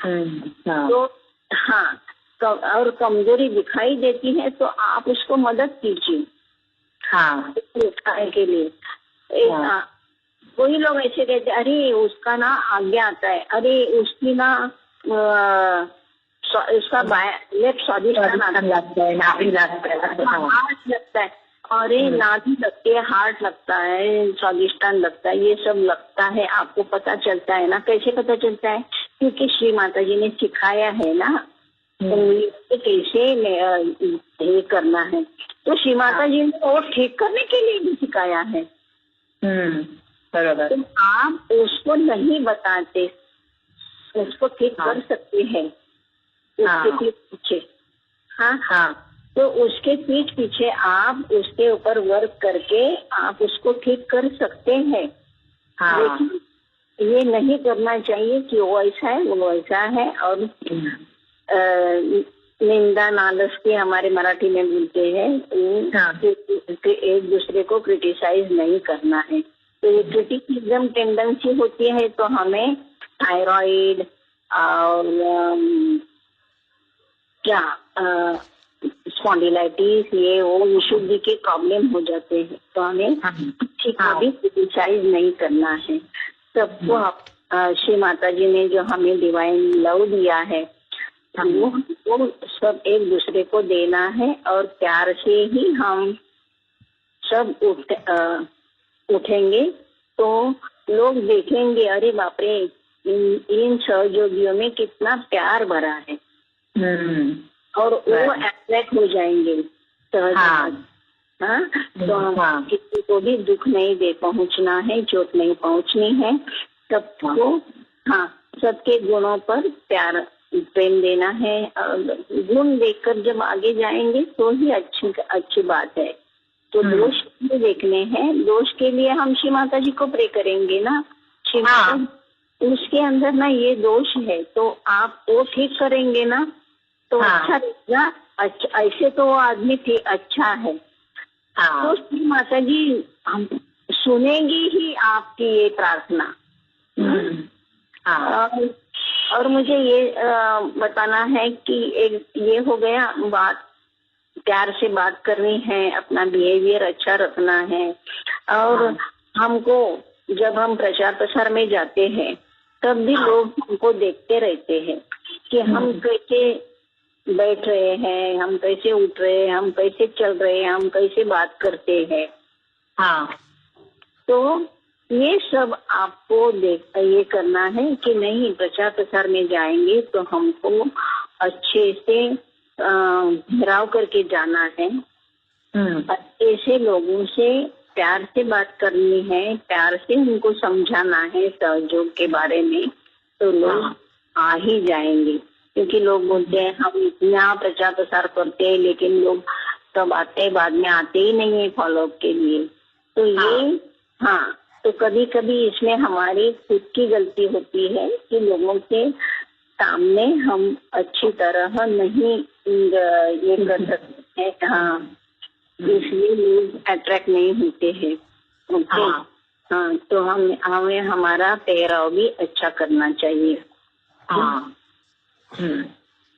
तो हाँ, और कमजोरी दिखाई देती है तो आप उसको मदद कीजिए। हाँ, उठाने के लिए कोई लोग ऐसे कहते, अरे उसका ना आगे आता है, अरे उसकी ना उसका लेफ्ट स्वादिष्टान लगता है, नाभि लगता है, अरे नाभि लगती है, हार्ट लगता है, स्वादिष्टान लगता है, ये सब लगता है। आपको पता चलता है ना? कैसे पता चलता है? क्योंकि श्री माता जी ने सिखाया है ना कैसे ये करना है। तो श्री माता जी ने वो ठीक करने के लिए भी सिखाया है। तो आप उसको नहीं बताते, उसको ठीक कर सकते हैं उसके पीठ पीछे। हाँ, तो उसके पीठ पीछे आप उसके ऊपर वर्क करके आप उसको ठीक कर सकते हैं। लेकिन ये नहीं करना चाहिए कि वो ऐसा है वो ऐसा है, और निंदा नालस के हमारे मराठी में बोलते हैं, एक दूसरे को क्रिटिसाइज नहीं करना है। तो ये क्रिटिसिज्म टेंडेंसी होती है तो हमें थायराइड और स्पॉन्डिलाइटिस ये वो विशुद्धि के प्रॉब्लम हो जाते हैं। तो हमें किसी को भी क्रिटिसाइज नहीं करना है। सबको श्री माता जी ने जो हमें डिवाइन लव दिया है वो सब एक दूसरे को देना है, और प्यार से ही हम सब उठेंगे तो लोग देखेंगे, अरे बाप रे, इन सहयोगियों में कितना प्यार भरा है, और वो अट्रैक्ट हो जाएंगे सहज। तो किसी को भी दुख नहीं दे पहुंचना है, चोट नहीं पहुंचनी है। सबको सबके गुणों पर प्यार प्रेम देना है। गुण देखकर जब आगे जाएंगे तो ही अच्छी बात है। तो दोष भी देखने हैं, दोष के लिए हम श्री माता जी को प्रे करेंगे ना। श्री माता उसके अंदर ना ये दोष है तो आप वो ठीक करेंगे ना, तो अच्छा रहेगा। अच्छा, ऐसे तो वो आदमी अच्छा है। तो श्री माता जी हम सुनेंगी ही आपकी ये प्रार्थना। और मुझे ये बताना है कि एक ये हो गया बात, प्यार से बात करनी है, अपना बिहेवियर अच्छा रखना है। और हमको जब हम प्रचार प्रसार में जाते हैं तब भी लोग हमको देखते रहते हैं कि हम कैसे बैठ रहे हैं, हम कैसे उठ रहे हैं, हम कैसे चल रहे हैं, हम कैसे बात करते हैं। तो ये सब आपको ये करना है कि नहीं, प्रचार प्रसार में जाएंगे तो हमको अच्छे से घिराव करके जाना है। ऐसे लोगों से प्यार से बात करनी है, प्यार से उनको समझाना है सहयोग के बारे में, तो लोग आ ही जाएंगे। क्योंकि लोग बोलते हैं हम इतना प्रचार प्रसार करते हैं लेकिन लोग तब आते हैं, बाद में आते ही नहीं है फॉलोअप के लिए। तो ये तो कभी कभी इसमें हमारी खुद की गलती होती है कि लोगों के सामने हम अच्छी तरह नहीं ये कर सकते हैं। इसलिए लोग अट्रैक्ट नहीं होते हैं। तो हमें हमारा पहराव भी अच्छा करना चाहिए।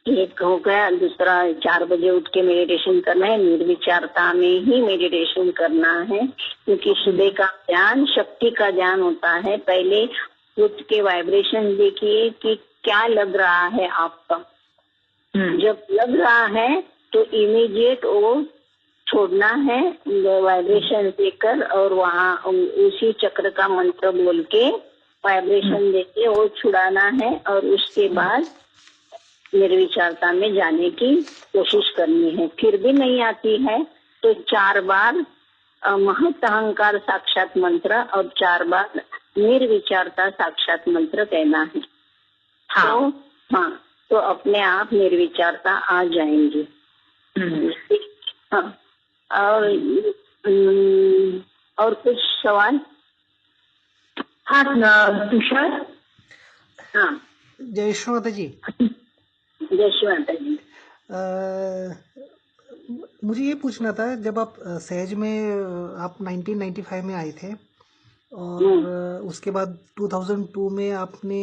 एक हो गया। दूसरा, 4 बजे उठ के मेडिटेशन करना है, निर्विचारता में ही मेडिटेशन करना है, क्योंकि सुबह का ध्यान शक्ति का ध्यान होता है। पहले खुद के वाइब्रेशन देखिए कि क्या लग रहा है आपका। जब लग रहा है तो इमीडिएट वो छोड़ना है वाइब्रेशन देकर, और वहाँ उसी चक्र का मंत्र बोल के वाइब्रेशन देके वो छुड़ाना है, और उसके बाद निर्विचारता में जाने की कोशिश करनी है। फिर भी नहीं आती है तो 4 बार महत अहंकार साक्षात मंत्र और 4 बार निर्विचारता साक्षात मंत्र कहना है। तो अपने आप निर्विचारता आ जाएंगी। और कुछ सवाल? तुषार। जय श्री माता जी। जय श्री माता जी। मुझे ये पूछना था, जब आप सहज में आप 1995 में आए थे और उसके बाद 2002 में आपने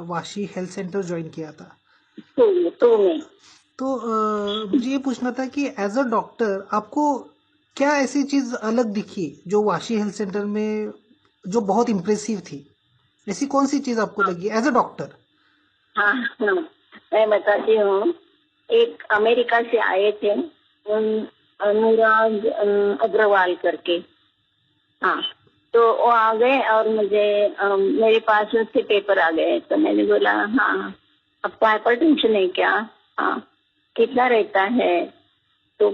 वाशी हेल्थ सेंटर ज्वाइन किया था, तो मुझे ये पूछना था कि एज अ डॉक्टर आपको क्या ऐसी चीज अलग दिखी जो वाशी हेल्थ सेंटर में जो बहुत इम्प्रेसिव थी? ऐसी कौन सी चीज आपको लगी एज अ डॉक्टर? मैं बताती हूँ। एक अमेरिका से आए थे अनुराग अग्रवाल करके। तो वो आ गए और मुझे मेरे पास उसके पेपर आ गए। तो मैंने बोला आपको हाइपरटेंशन है क्या? कितना रहता है? तो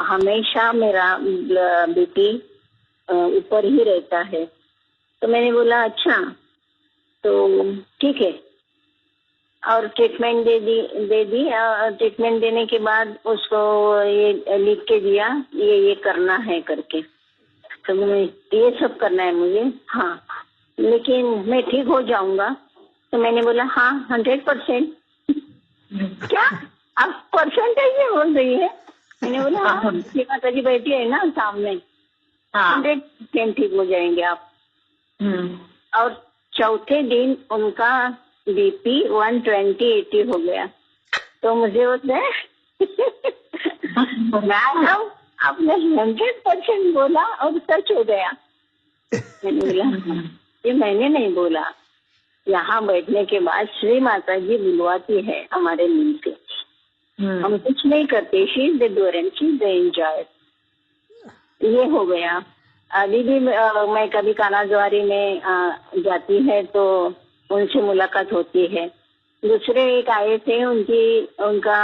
हमेशा मेरा बीपी ऊपर ही रहता है। तो मैंने बोला अच्छा, तो ठीक है, और ट्रीटमेंट दे दी। ट्रीटमेंट देने के बाद उसको ये लिख के दिया, ये करना है करके। तो ये सब करना है मुझे। लेकिन मैं ठीक हो जाऊंगा। तो मैंने बोला 100%। क्या आप परसेंटेज में बोल रही है? मैंने बोला माता जी बैठी है ना सामने, 100% ठीक हो जाएंगे आप। और चौथे दिन उनका बीपी 120/80 हो गया। तो मुझे होता है मैडम आपने 100% बोला और सच हो गया। मैंने बोला ये मैंने नहीं बोला, यहाँ बैठने के बाद श्री माता जी बुलवाती है हमारे मुंह से। हम कुछ नहीं करते, she is the door and she is the enjoy. ये हो गया। अभी भी मैं कभी कानाजवारी में जाती है तो उनसे मुलाकात होती है। दूसरे एक आए थे, उनका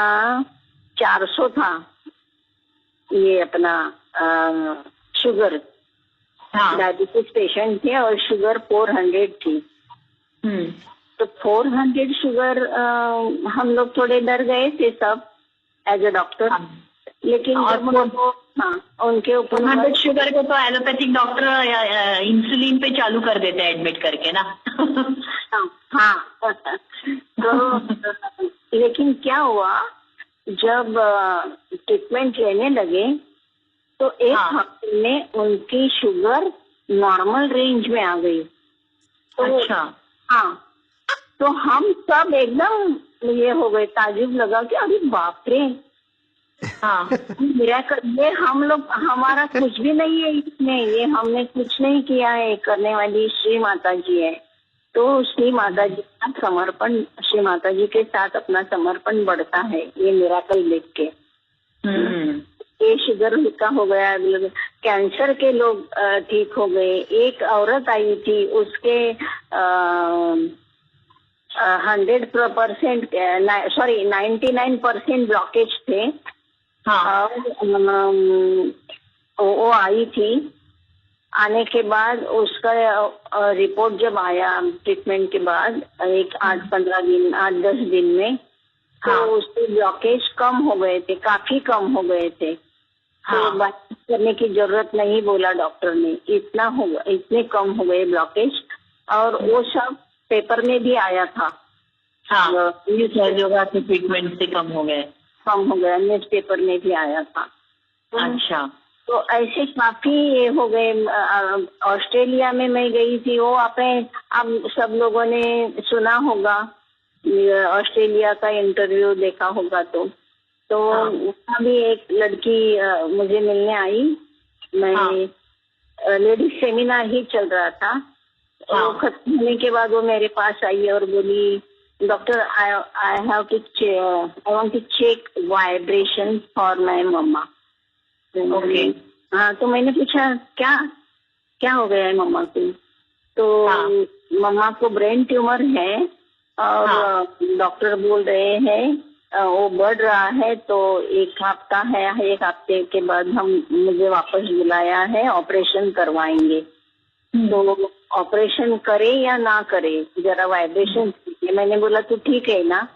400 था, ये अपना शुगर, डायबिटीज पेशेंट थे और शुगर 400 थी। तो 400 शुगर हम लोग थोड़े डर गए थे सब एज ए डॉक्टर। लेकिन उनके ऊपर 400 शुगर को तो एलोपैथिक डॉक्टर इंसुलिन पे चालू कर देते हैं एडमिट करके ना। तो लेकिन क्या हुआ, जब ट्रीटमेंट लेने लगे तो एक हफ्ते में उनकी शुगर नॉर्मल रेंज में आ गई। तो तो हम सब एकदम ये हो गए, ताजुब लगा कि अरे बाप रे, ये हम लोग, हमारा कुछ भी नहीं है इसमें, ये हमने कुछ नहीं किया है, करने वाली श्री माता जी है। तो श्री माता जी का समर्पण, श्री माता जी के साथ अपना समर्पण बढ़ता है ये मिरेकल देख के। ये शुगर का हो गया, कैंसर के लोग ठीक हो गए। एक औरत आई थी, उसके 99% ब्लॉकेज थे। वो आई थी आने के बाद उसका रिपोर्ट जब आया ट्रीटमेंट के बाद, एक 8-10 दिन में, तो उसके ब्लॉकेज कम हो गए थे, काफी कम हो गए थे। तो बात करने की जरूरत नहीं बोला डॉक्टर ने, इतने कम हो गए ब्लॉकेज। और वो सब पेपर में भी आया था। योगा के ट्रीटमेंट से कम हो गया, न्यूज पेपर में भी आया था। अच्छा। तो ऐसे काफी ये हो गए। ऑस्ट्रेलिया में मैं गई थी, वो आप सब लोगों ने सुना होगा, ऑस्ट्रेलिया का इंटरव्यू देखा होगा। तो वहाँ भी एक लड़की मुझे मिलने आई। मैं लेडीज सेमिनार ही चल रहा था। वो खत्म होने के बाद वो मेरे पास आई और बोली, doctor I want to check vibration for my mamma. Okay. हाँ, तो मैंने पूछा क्या हो गया है मम्मा को? तो मम्मा को ब्रेन ट्यूमर है और डॉक्टर बोल रहे हैं वो बढ़ रहा है, तो एक हफ्ता है, 1 हफ्ते के बाद मुझे वापस बुलाया है, ऑपरेशन करवाएंगे। तो ऑपरेशन करे या ना करे, जरा वाइब्रेशन। मैंने बोला तो ठीक है ना।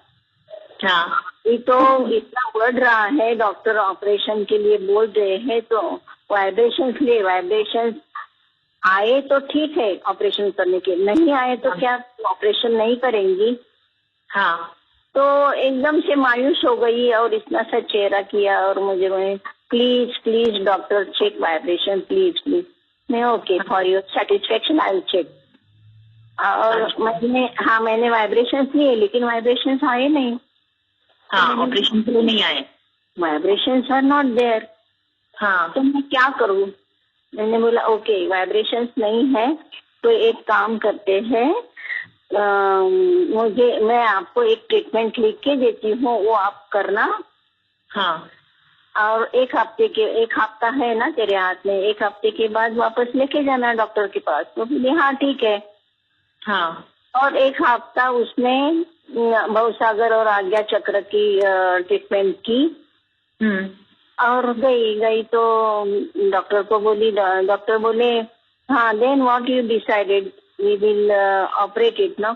ये तो इतना बढ़ रहा है, डॉक्टर ऑपरेशन के लिए बोल रहे हैं, तो वाइब्रेशन आए तो ठीक है ऑपरेशन करने के, नहीं आए तो क्या ऑपरेशन नहीं करेंगी? तो एकदम से मायूस हो गई और इतना सा चेहरा किया और मुझे please doctor check vibration, please. मैं okay, for your satisfaction I will check. और मैंने वाइब्रेशन लिए, लेकिन वाइब्रेशन आए नहीं। ऑपरेशन क्यों नहीं आए? Vibrations are not there. तो मैं क्या करूं? मैंने बोला ओके, वाइब्रेशंस नहीं है तो एक काम करते हैं, मैं आपको एक ट्रीटमेंट लिख के देती हूँ, वो आप करना। और एक हफ्ता है ना तेरे हाथ में, 1 हफ्ते के बाद वापस लेके जाना डॉक्टर के पास। तो बोले हाँ ठीक है। और 1 हफ्ता उसने भवसागर और आज्ञा चक्र की ट्रीटमेंट की। और गई तो डॉक्टर को बोली, डॉक्टर बोले हाँ, then what you decided, we will operate it ना।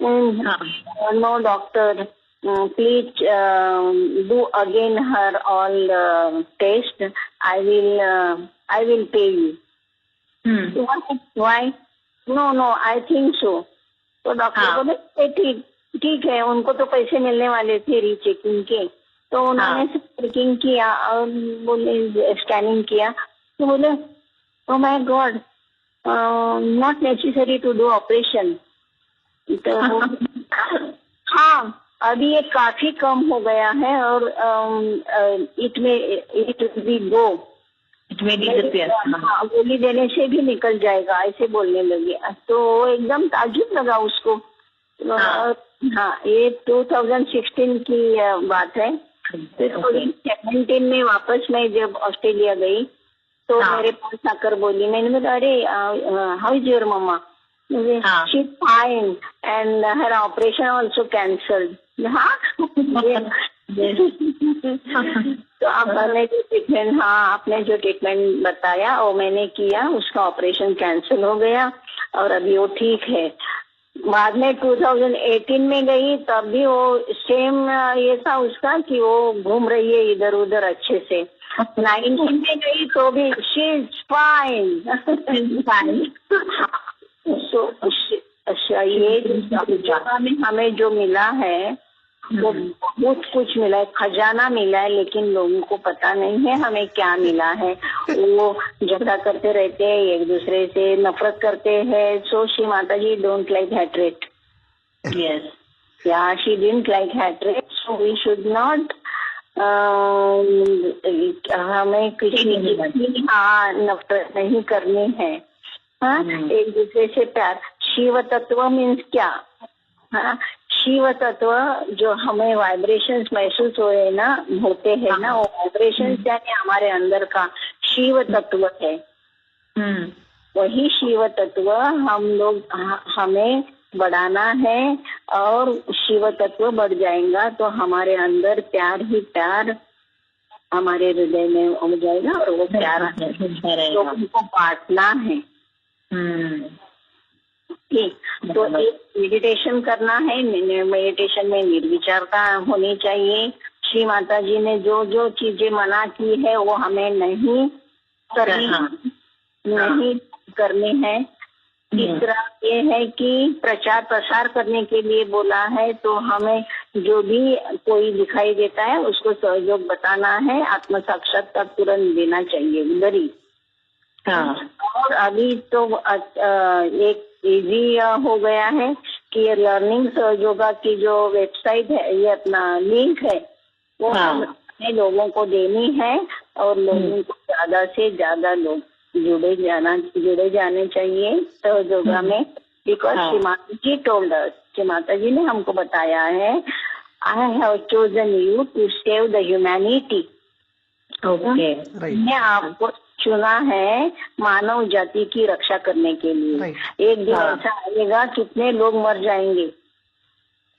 No doctor, please do again her all test, I will pay you. Why? No I think so. तो डॉक्टर बोले ठीक है, उनको तो पैसे मिलने वाले थे रीचेकिंग के, तो उन्होंने चेकिंग किया और बोले स्कैनिंग किया, तो बोले oh my god, not necessary to do operation. तो अभी ये काफी कम हो गया है और इट विल बी गो, गोली देने से भी निकल जाएगा, ऐसे बोलने लगे। तो एकदम ताज्जुब लगा उसको। ये 2016 की बात है। फिर 2017 में वापस मैं जब ऑस्ट्रेलिया गई तो मेरे पास आकर बोली, मैंने बोला अरे how is your mamma? She is fine and her operation also cancelled. तो आपने जो ट्रीटमेंट बताया वो मैंने किया, उसका ऑपरेशन कैंसिल हो गया और अभी वो ठीक है। बाद में 2018 में गई, तब भी वो सेम ये था उसका कि वो घूम रही है इधर उधर अच्छे से। 19 में गई तो भी शी इज फाइन। ये हमें जो मिला है वो बहुत कुछ मिला है, खजाना मिला है, लेकिन लोगों को पता नहीं है हमें क्या मिला है। वो झगड़ा करते रहते हैं, एक दूसरे से नफरत करते हैं। So Shri Mata ji don't like hatred. Yes, yeah she didn't like hatred, so we should not, हमें किसी नफरत नहीं करनी है। एक दूसरे से प्यार। शिव तत्व मीन्स क्या? शिव तत्व जो हमें वाइब्रेशंस महसूस होते हैं ना, वो वाइब्रेशंस यानी हमारे अंदर का शिव तत्व है। वही शिव तत्व हमें बढ़ाना है और शिव तत्व बढ़ जाएगा तो हमारे अंदर प्यार ही प्यार हमारे हृदय में हो जाएगा और वो प्यार लोगों को बांटना है। हम्म। ठीक, तो एक मेडिटेशन करना है। मेडिटेशन में निर्विचारता होनी चाहिए। श्री माता जी ने जो जो चीजें मना की है वो हमें नहीं करनी, नहीं करनी है। तीसरा ये है कि प्रचार प्रसार करने के लिए बोला है, तो हमें जो भी कोई दिखाई देता है उसको सहयोग बताना है, आत्म साक्षात्कार तुरंत देना चाहिए उधर ही। और अभी तो एक इजी हो गया है कि लर्निंग सहयोगा की जो वेबसाइट है, ये अपना लिंक है, वो हमें लोगों को देनी है और लोगों को ज्यादा से ज्यादा लोग जुड़े जाने चाहिए सहयोगा में। Because Shri Mata ji told us, Shri Mata जी ने हमको बताया है, I have chosen you to save the humanity. Okay, मैं आपको चुना है मानव जाति की रक्षा करने के लिए। एक दिन ऐसा आएगा कितने लोग मर जाएंगे,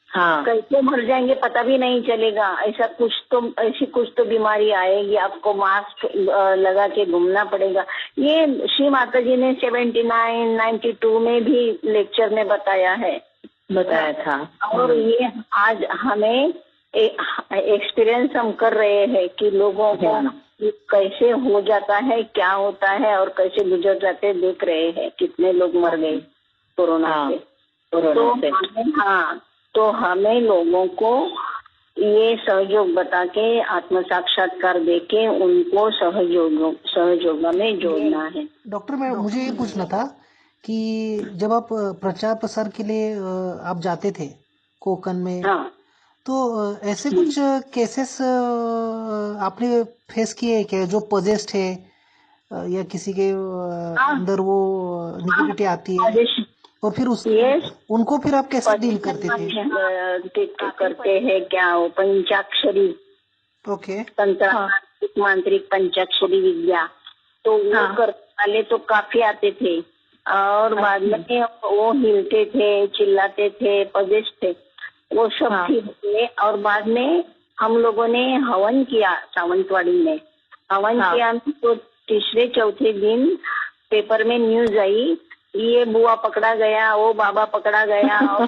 कैसे मर जाएंगे पता भी नहीं चलेगा। ऐसी कुछ तो बीमारी आएगी, आपको मास्क लगा के घूमना पड़ेगा। ये श्री माता जी ने 79, 92 में भी लेक्चर में बताया था। और ये आज हमें एक्सपीरियंस हम कर रहे हैं कि लोगों को कैसे हो जाता है, क्या होता है और कैसे गुजर जाते देख रहे हैं, कितने लोग मर गए कोरोना से। तो हमें लोगों को ये सहयोग बता के आत्म साक्षात्कार देके उनको सहयोग में जोड़ना है। डॉक्टर, मुझे ये पूछना था कि जब आप प्रचार प्रसार के लिए आप जाते थे कोकण में, तो ऐसे कुछ केसेस आपने फेस किए हैं क्या, जो पॉजेस्ट है या किसी के अंदर वो निगेटिविटी आती है, और फिर उनको फिर आप कैसे डील करते थे? करते हैं क्या, वो पंचाक्षरी, ओके, मांत्रिक पंचाक्षरी विद्या, तो वो करने वाले तो काफी आते थे। और बाद में वो हिलते थे, चिल्लाते थे, पजेस्ट थे, वो सब ठीक थे। और बाद में हम लोगों ने हवन किया, सावंतवाड़ी में हवन किया। तो तीसरे चौथे दिन पेपर में न्यूज आई, ये बुआ पकड़ा गया, वो बाबा पकड़ा गया, और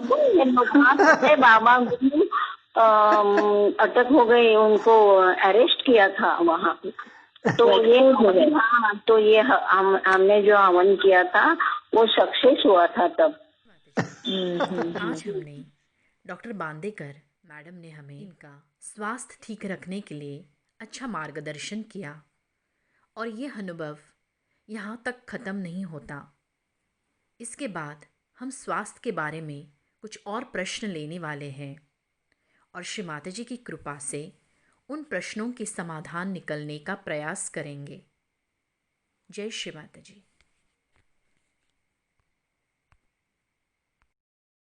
बाबा अटक हो गए, उनको अरेस्ट किया था वहाँ। तो ये हमने जो हवन किया था वो सक्सेस हुआ था तब। आज हमने डॉक्टर बांदेकर मैडम ने हमें इनका स्वास्थ्य ठीक रखने के लिए अच्छा मार्गदर्शन किया, और ये अनुभव यहाँ तक ख़त्म नहीं होता। इसके बाद हम स्वास्थ्य के बारे में कुछ और प्रश्न लेने वाले हैं, और श्री माता जी की कृपा से उन प्रश्नों के समाधान निकलने का प्रयास करेंगे। जय श्री माता जी।